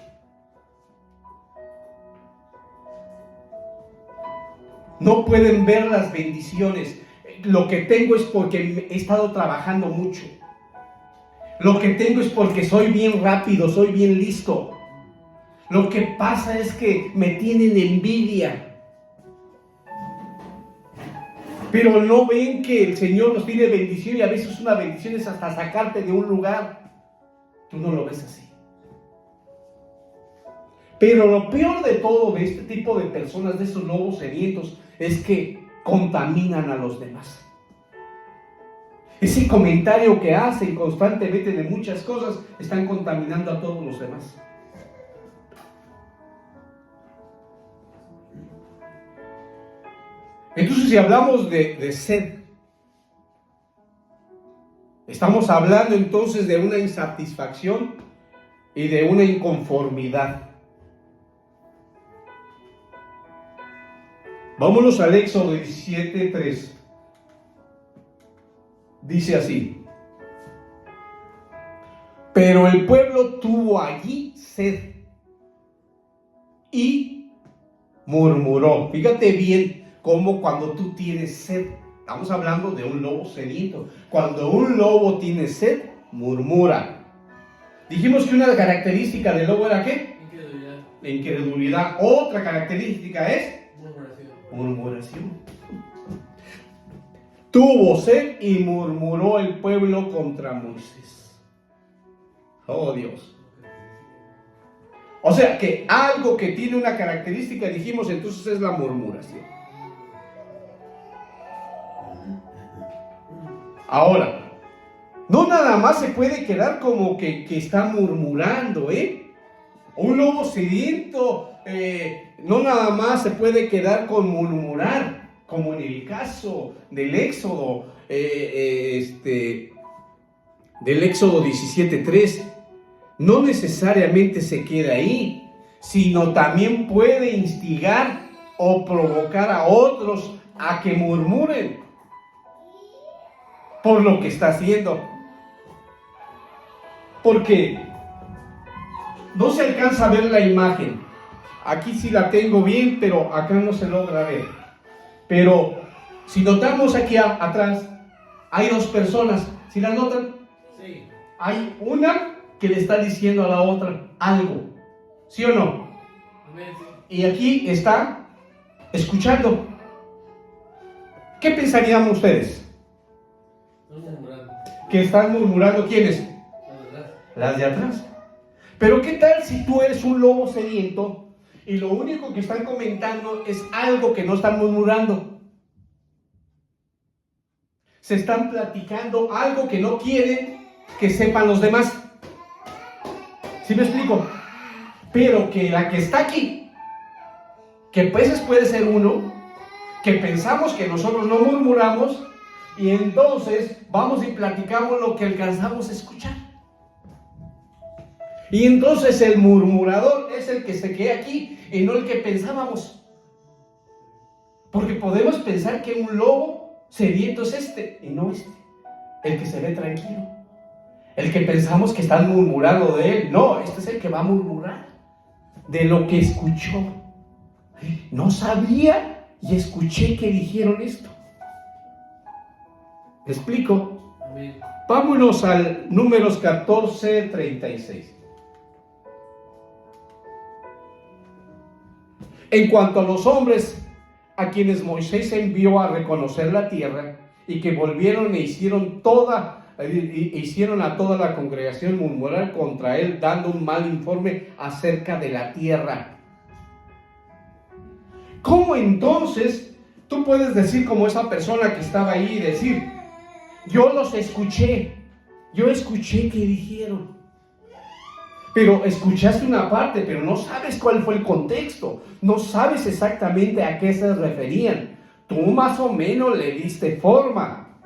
No pueden ver las bendiciones. Lo que tengo es porque he estado trabajando mucho. Lo que tengo es porque soy bien rápido, soy bien listo. Lo que pasa es que me tienen envidia. Pero no ven que el Señor nos tiene bendición y a veces una bendición es hasta sacarte de un lugar. Tú no lo ves así. Pero lo peor de todo de este tipo de personas, de estos lobos sedientos, es que contaminan a los demás. Ese comentario que hacen constantemente de muchas cosas están contaminando a todos los demás. Entonces, si hablamos de sed, estamos hablando entonces de una insatisfacción y de una inconformidad. Vámonos al Éxodo 17:3. Dice así: pero el pueblo tuvo allí sed y murmuró. Fíjate bien cómo cuando tú tienes sed, estamos hablando de un lobo sediento. Cuando un lobo tiene sed, murmura. Dijimos que una característica del lobo era ¿qué? Incredulidad. La incredulidad. Otra característica es Murmuración. Tuvo sed y murmuró el pueblo contra Moisés. Oh Dios. O sea que algo que tiene una característica, dijimos entonces, es la murmuración. Ahora, no nada más se puede quedar como que está murmurando, Un lobo sediento no nada más se puede quedar con murmurar, como en el caso del Éxodo, del Éxodo 17:3. No necesariamente se queda ahí, sino también puede instigar o provocar a otros a que murmuren por lo que está haciendo. Porque no se alcanza a ver la imagen. Aquí sí la tengo bien, pero acá no se logra ver. Pero si notamos aquí atrás, hay dos personas. ¿Sí la notan? Sí. Hay una que le está diciendo a la otra algo. ¿Sí o no? Amén. Y aquí está escuchando. ¿Qué pensarían ustedes? Están murmurando. ¿Que están murmurando quiénes? La verdad. Las de atrás. Pero ¿qué tal si tú eres un lobo sediento y lo único que están comentando es algo que no están murmurando? Se están platicando algo que no quieren que sepan los demás. ¿Sí me explico? Pero que la que está aquí, que pues puede ser uno, que pensamos que nosotros no murmuramos, y entonces vamos y platicamos lo que alcanzamos a escuchar. Y entonces el murmurador es el que se queda aquí y no el que pensábamos. Porque podemos pensar que un lobo sediento es este y no este, el que se ve tranquilo. El que pensamos que están murmurando de él. No, este es el que va a murmurar de lo que escuchó. No sabía y escuché que dijeron esto. ¿Me explico? Amén. Vámonos al Números 14:36. En cuanto a los hombres a quienes Moisés envió a reconocer la tierra y que volvieron e hicieron a toda la congregación murmurar contra él, dando un mal informe acerca de la tierra. ¿Cómo entonces tú puedes decir como esa persona que estaba ahí y decir, yo los escuché, yo escuché que dijeron? Pero escuchaste una parte, pero no sabes cuál fue el contexto, no sabes exactamente a qué se referían. Tú más o menos le diste forma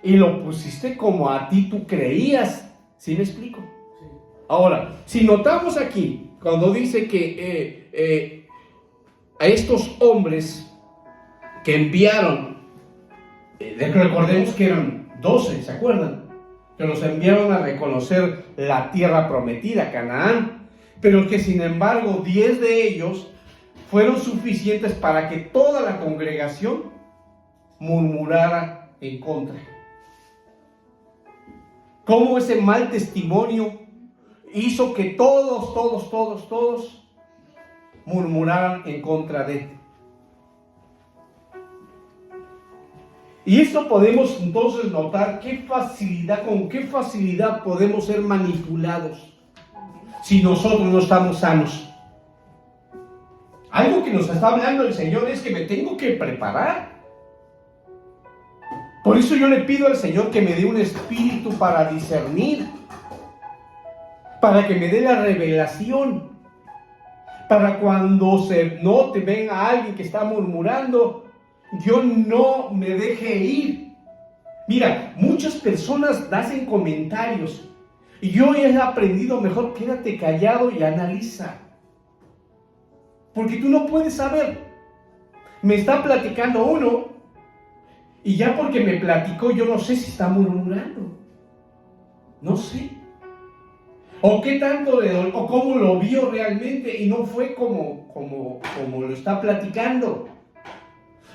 y lo pusiste como a ti tú creías. ¿Sí me explico? Sí. Ahora, si notamos aquí, cuando dice que a estos hombres que enviaron, recordemos que eran 12, ¿se acuerdan? Que los enviaron a reconocer la tierra prometida, Canaán, pero que sin embargo 10 de ellos fueron suficientes para que toda la congregación murmurara en contra. Cómo ese mal testimonio hizo que todos murmuraran en contra de él. Y esto podemos entonces notar con qué facilidad podemos ser manipulados si nosotros no estamos sanos. Algo que nos está hablando el Señor es que me tengo que preparar. Por eso yo le pido al Señor que me dé un espíritu para discernir, para que me dé la revelación, para cuando se note, ven a alguien que está murmurando, yo no me deje ir. Mira, muchas personas hacen comentarios y yo he aprendido mejor, quédate callado y analiza. Porque tú no puedes saber. Me está platicando uno y ya porque me platicó yo no sé si está murmurando. No sé. O qué tanto o cómo lo vio realmente y no fue como lo está platicando.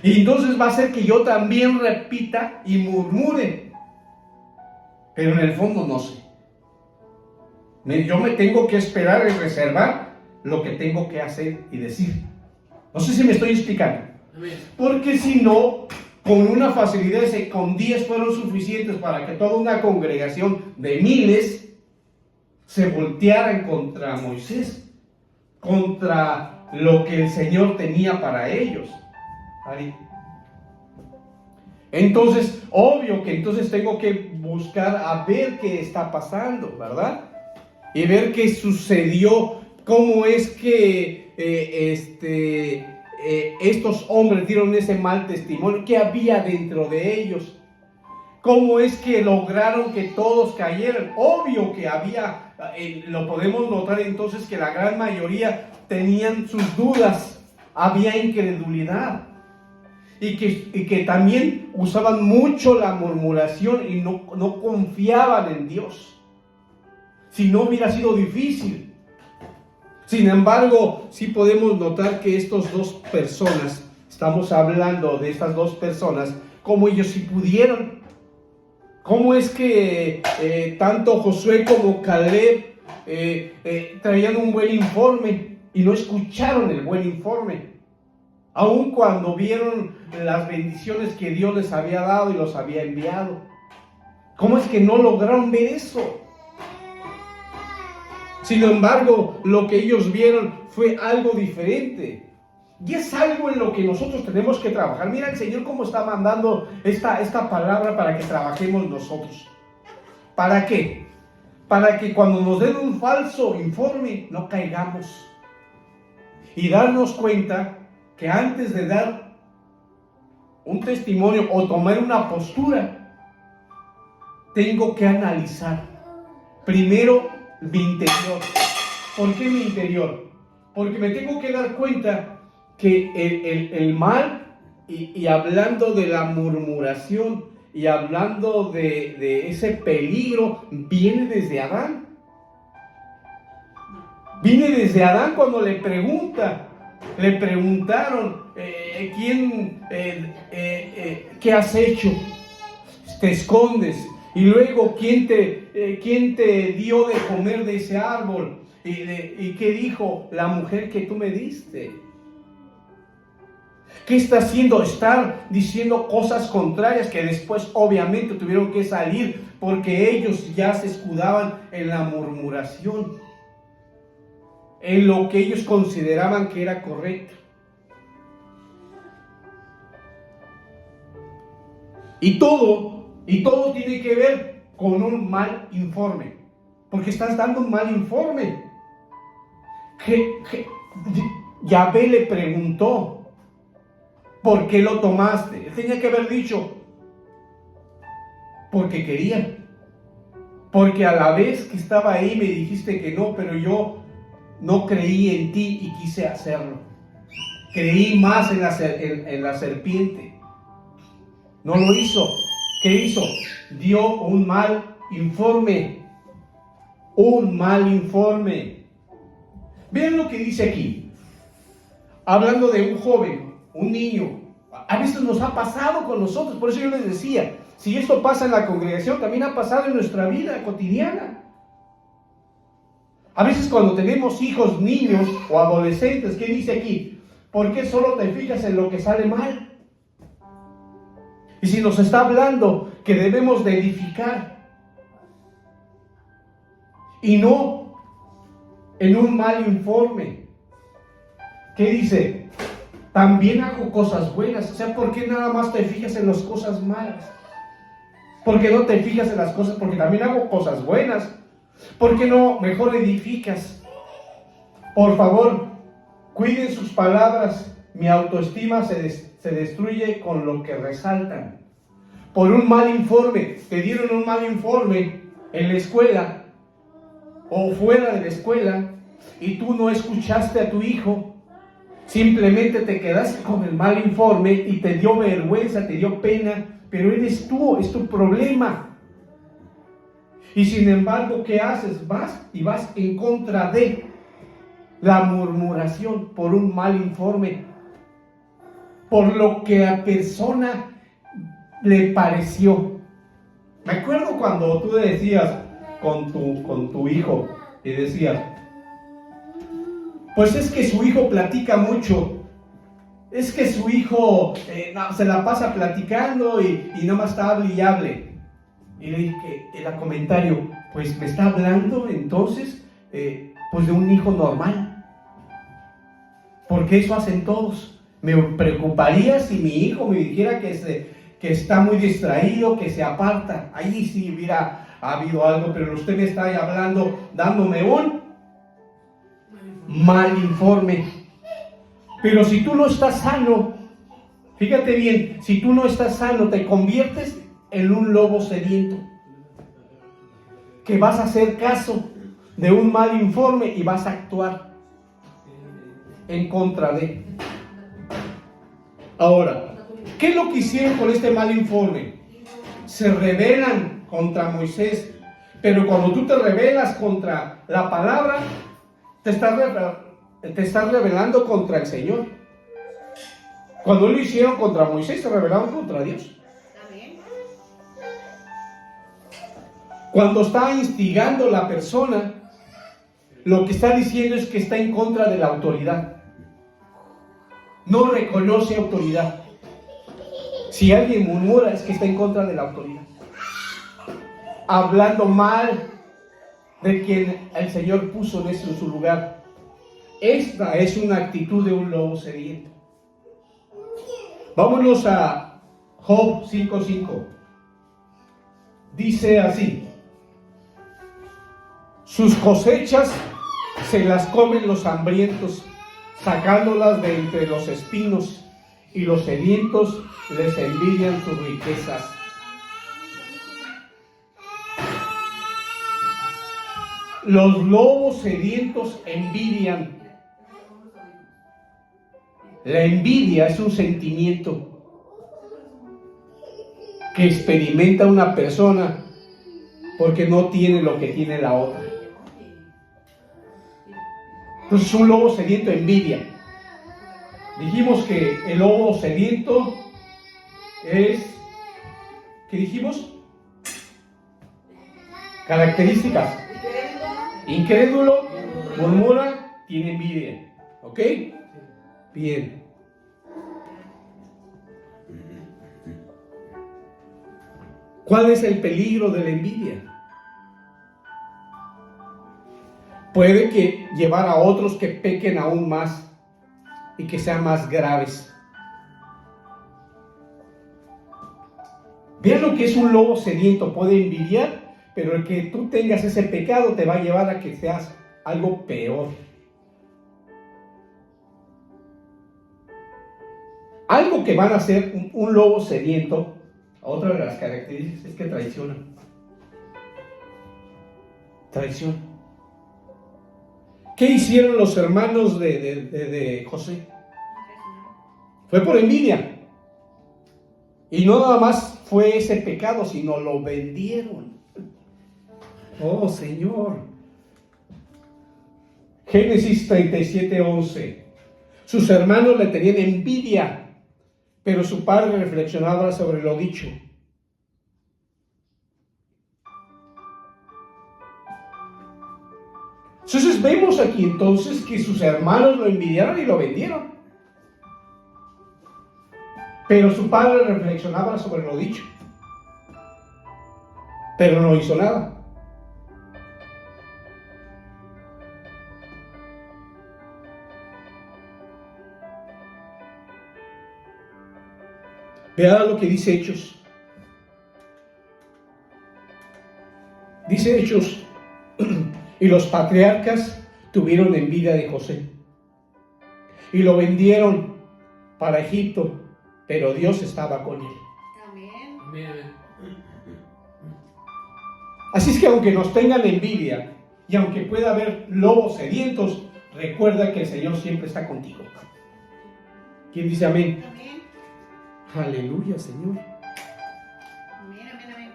Y entonces va a ser que yo también repita y murmure. Pero en el fondo no sé. Yo me tengo que esperar y reservar lo que tengo que hacer y decir. No sé si me estoy explicando. Porque si no, con una facilidad, con 10 fueron suficientes para que toda una congregación de miles se voltearan contra Moisés, contra lo que el Señor tenía para ellos. Ahí. Entonces, obvio que entonces tengo que buscar a ver qué está pasando, ¿verdad? Y ver qué sucedió, cómo es que estos hombres dieron ese mal testimonio, qué había dentro de ellos, cómo es que lograron que todos cayeran. Obvio que había, lo podemos notar entonces que la gran mayoría tenían sus dudas, había incredulidad. Y que también usaban mucho la murmuración y no confiaban en Dios. Si no hubiera sido difícil. Sin embargo, sí podemos notar que estas dos personas, estamos hablando de estas dos personas, como ellos sí pudieron. ¿Cómo es que tanto Josué como Caleb traían un buen informe y no escucharon el buen informe? Aun cuando vieron las bendiciones que Dios les había dado y los había enviado. ¿Cómo es que no lograron ver eso? Sin embargo, lo que ellos vieron fue algo diferente. Y es algo en lo que nosotros tenemos que trabajar. Mira el Señor cómo está mandando esta palabra para que trabajemos nosotros. ¿Para qué? Para que cuando nos den un falso informe no caigamos. Y darnos cuenta que antes de dar un testimonio o tomar una postura, tengo que analizar primero mi interior. ¿Por qué mi interior? Porque me tengo que dar cuenta que el mal, y hablando de la murmuración, y hablando de ese peligro, viene desde Adán. Viene desde Adán cuando le preguntaron, ¿qué has hecho? Te escondes. Y luego, ¿quién te dio de comer de ese árbol? ¿Y qué dijo? La mujer que tú me diste. ¿Qué está haciendo? Estar diciendo cosas contrarias que después obviamente tuvieron que salir porque ellos ya se escudaban en la murmuración, en lo que ellos consideraban que era correcto. Y todo tiene que ver con un mal informe, porque estás dando un mal informe. Yahvé le preguntó, ¿por qué lo tomaste? Él tenía que haber dicho, porque quería. Porque a la vez que estaba ahí me dijiste que no, pero yo no creí en ti y quise hacerlo. Creí más en la serpiente. No lo hizo. ¿Qué hizo? Dio un mal informe. Un mal informe. Vean lo que dice aquí. Hablando de un joven, un niño. A veces nos ha pasado con nosotros. Por eso yo les decía, si esto pasa en la congregación, también ha pasado en nuestra vida cotidiana. A veces cuando tenemos hijos, niños o adolescentes, ¿qué dice aquí? ¿Por qué solo te fijas en lo que sale mal? Y si nos está hablando que debemos de edificar y no en un mal informe, ¿qué dice? También hago cosas buenas. O sea, ¿por qué nada más te fijas en las cosas malas? ¿Por qué no te fijas en las cosas? Porque también hago cosas buenas. ¿Por qué no mejor edificas? Por favor, cuiden sus palabras. Mi autoestima se destruye con lo que resaltan. Por un mal informe, te dieron un mal informe en la escuela o fuera de la escuela y tú no escuchaste a tu hijo, simplemente te quedaste con el mal informe y te dio vergüenza, te dio pena, pero eres tú, es tu problema. Y sin embargo, ¿qué haces? Vas en contra de la murmuración por un mal informe, por lo que a la persona le pareció. Me acuerdo cuando tú decías con tu hijo y decías, pues es que su hijo platica mucho, es que su hijo se la pasa platicando y nomás está hable y hable. Y le dije en el comentario, pues me está hablando entonces pues de un hijo normal, porque eso hacen todos. Me preocuparía si mi hijo me dijera que está muy distraído, que se aparta. Ahí sí hubiera habido algo, pero usted me está hablando, dándome un mal informe. Pero si tú no estás sano, fíjate bien, si tú no estás sano, te conviertes en un lobo sediento, que vas a hacer caso de un mal informe y vas a actuar en contra de. Ahora, ¿qué es lo que hicieron con este mal informe? Se rebelan contra Moisés, pero cuando tú te rebelas contra la palabra, te estás rebelando contra el Señor. Cuando lo hicieron contra Moisés, se rebelaron contra Dios. Cuando está instigando la persona, lo que está diciendo es que está en contra de la autoridad. No reconoce autoridad. Si alguien murmura, es que está en contra de la autoridad, hablando mal de quien el Señor puso en su lugar. Esta es una actitud de un lobo sediento. Vámonos a Job 5:5. Dice así: sus cosechas se las comen los hambrientos, sacándolas de entre los espinos, y los sedientos les envidian sus riquezas. Los lobos sedientos envidian. La envidia es un sentimiento que experimenta una persona porque no tiene lo que tiene la otra. Entonces un lobo sediento envidia. Dijimos que el lobo sediento es, ¿qué dijimos? Características: incrédulo, murmura, tiene envidia. ¿Ok? Bien. ¿Cuál es el peligro de la envidia? Puede que llevar a otros que pequen aún más y que sean más graves. Vean lo que es un lobo sediento. Puede envidiar, pero el que tú tengas ese pecado te va a llevar a que seas algo peor. Algo que van a hacer un lobo sediento, otra de las características es que traiciona. Traición. ¿Qué hicieron los hermanos de José? Fue por envidia. Y no nada más fue ese pecado, sino lo vendieron. Oh, Señor. Génesis 37:11. Sus hermanos le tenían envidia, pero su padre reflexionaba sobre lo dicho. Entonces vemos aquí entonces que sus hermanos lo envidiaron y lo vendieron. Pero su padre reflexionaba sobre lo dicho, pero no hizo nada. Vean lo que dice Hechos dice Hechos, y los patriarcas tuvieron envidia de José y lo vendieron para Egipto, pero Dios estaba con él. Amén. Amén, amén. Así es que aunque nos tengan envidia y aunque pueda haber lobos sedientos, recuerda que el Señor siempre está contigo. ¿Quién dice amén? Amén. Aleluya, Señor. Amén, amén, amén.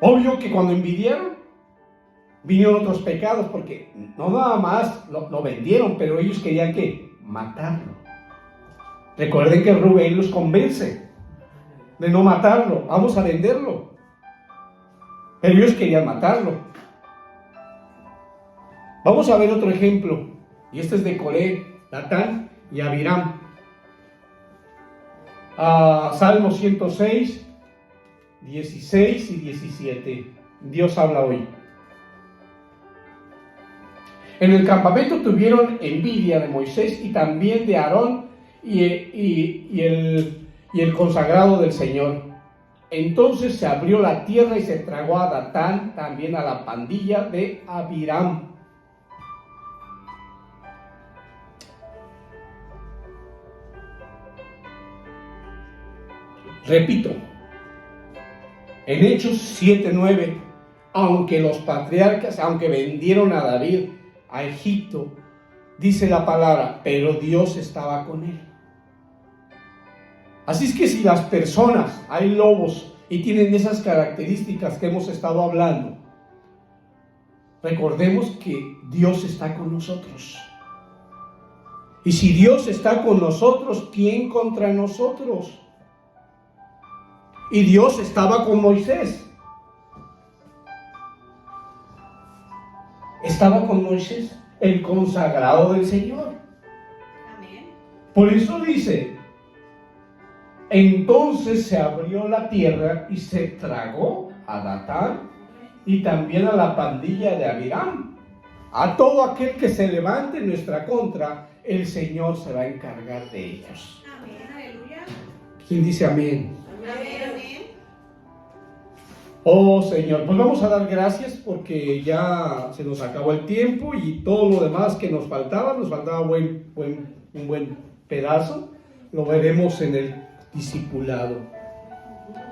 Obvio que cuando envidiaron, vinieron otros pecados, porque no nada más lo vendieron, pero ellos querían que matarlo. Recuerden que Rubén los convence de no matarlo, vamos a venderlo. Pero ellos querían matarlo. Vamos a ver otro ejemplo, y este es de Coré, Datán y Abiram. Salmo 106, 16 y 17. Dios habla hoy. En el campamento tuvieron envidia de Moisés y también de Aarón y el consagrado del Señor. Entonces se abrió la tierra y se tragó a Datán, también a la pandilla de Abiram. Repito, en Hechos 7:9, aunque los patriarcas, aunque vendieron a David a Egipto, dice la palabra, pero Dios estaba con él. Así es que si las personas, hay lobos y tienen esas características que hemos estado hablando, recordemos que Dios está con nosotros. Y si Dios está con nosotros, ¿quién contra nosotros? Y Dios estaba con Moisés. Estaba con Moisés, el consagrado del Señor. Amén. Por eso dice, entonces se abrió la tierra y se tragó a Datán y también a la pandilla de Abiram. A todo aquel que se levante en nuestra contra, el Señor se va a encargar de ellos. Amén. Aleluya. ¿Quién dice amén? Amén, amén. Oh Señor, pues vamos a dar gracias porque ya se nos acabó el tiempo y todo lo demás que nos faltaba un buen pedazo, lo veremos en el discipulado.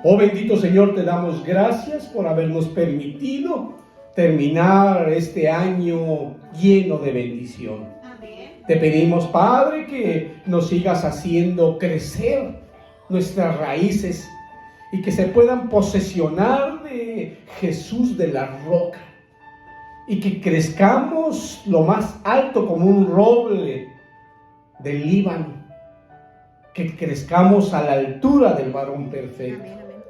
Oh bendito Señor, te damos gracias por habernos permitido terminar este año lleno de bendición. Amén. Te pedimos, Padre, que nos sigas haciendo crecer nuestras raíces y que se puedan posesionar de Jesús de la roca y que crezcamos lo más alto como un roble del Líbano, que crezcamos a la altura del varón perfecto, Amén, amén.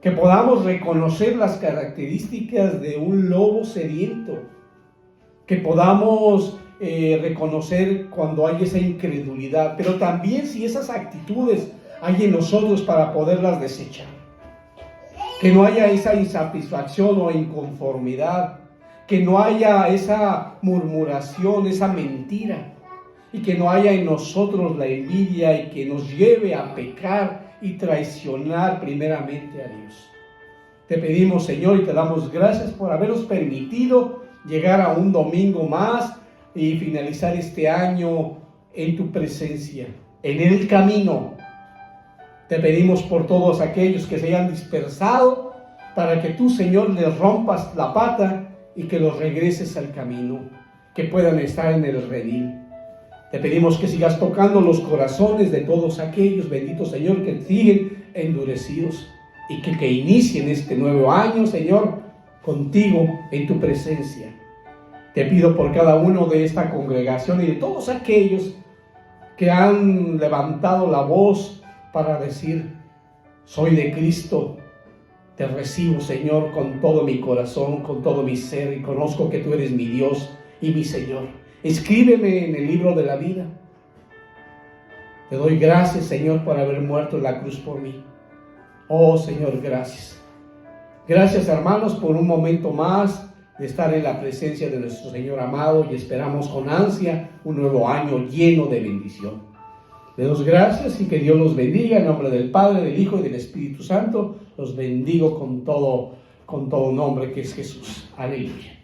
que podamos reconocer las características de un lobo sediento, que podamos reconocer cuando hay esa incredulidad, pero también si esas actitudes hay en nosotros para poderlas desechar. Que no haya esa insatisfacción o inconformidad, que no haya esa murmuración, esa mentira, y que no haya en nosotros la envidia y que nos lleve a pecar y traicionar primeramente a Dios. Te pedimos, Señor, y te damos gracias por habernos permitido llegar a un domingo más y finalizar este año en tu presencia, en el camino. Te pedimos por todos aquellos que se hayan dispersado, para que tú, Señor, les rompas la pata y que los regreses al camino, que puedan estar en el redil. Te pedimos que sigas tocando los corazones de todos aquellos, bendito Señor, que siguen endurecidos y que inicien este nuevo año, Señor, contigo en tu presencia. Te pido por cada uno de esta congregación y de todos aquellos que han levantado la voz para decir, soy de Cristo, te recibo, Señor, con todo mi corazón, con todo mi ser, y conozco que tú eres mi Dios y mi Señor. Escríbeme en el libro de la vida. Te doy gracias, Señor, por haber muerto en la cruz por mí. Oh, Señor, gracias. Gracias, hermanos, por un momento más de estar en la presencia de nuestro Señor amado, y esperamos con ansia un nuevo año lleno de bendición. Le damos gracias y que Dios los bendiga en nombre del Padre, del Hijo y del Espíritu Santo. Los bendigo con todo nombre que es Jesús. Aleluya.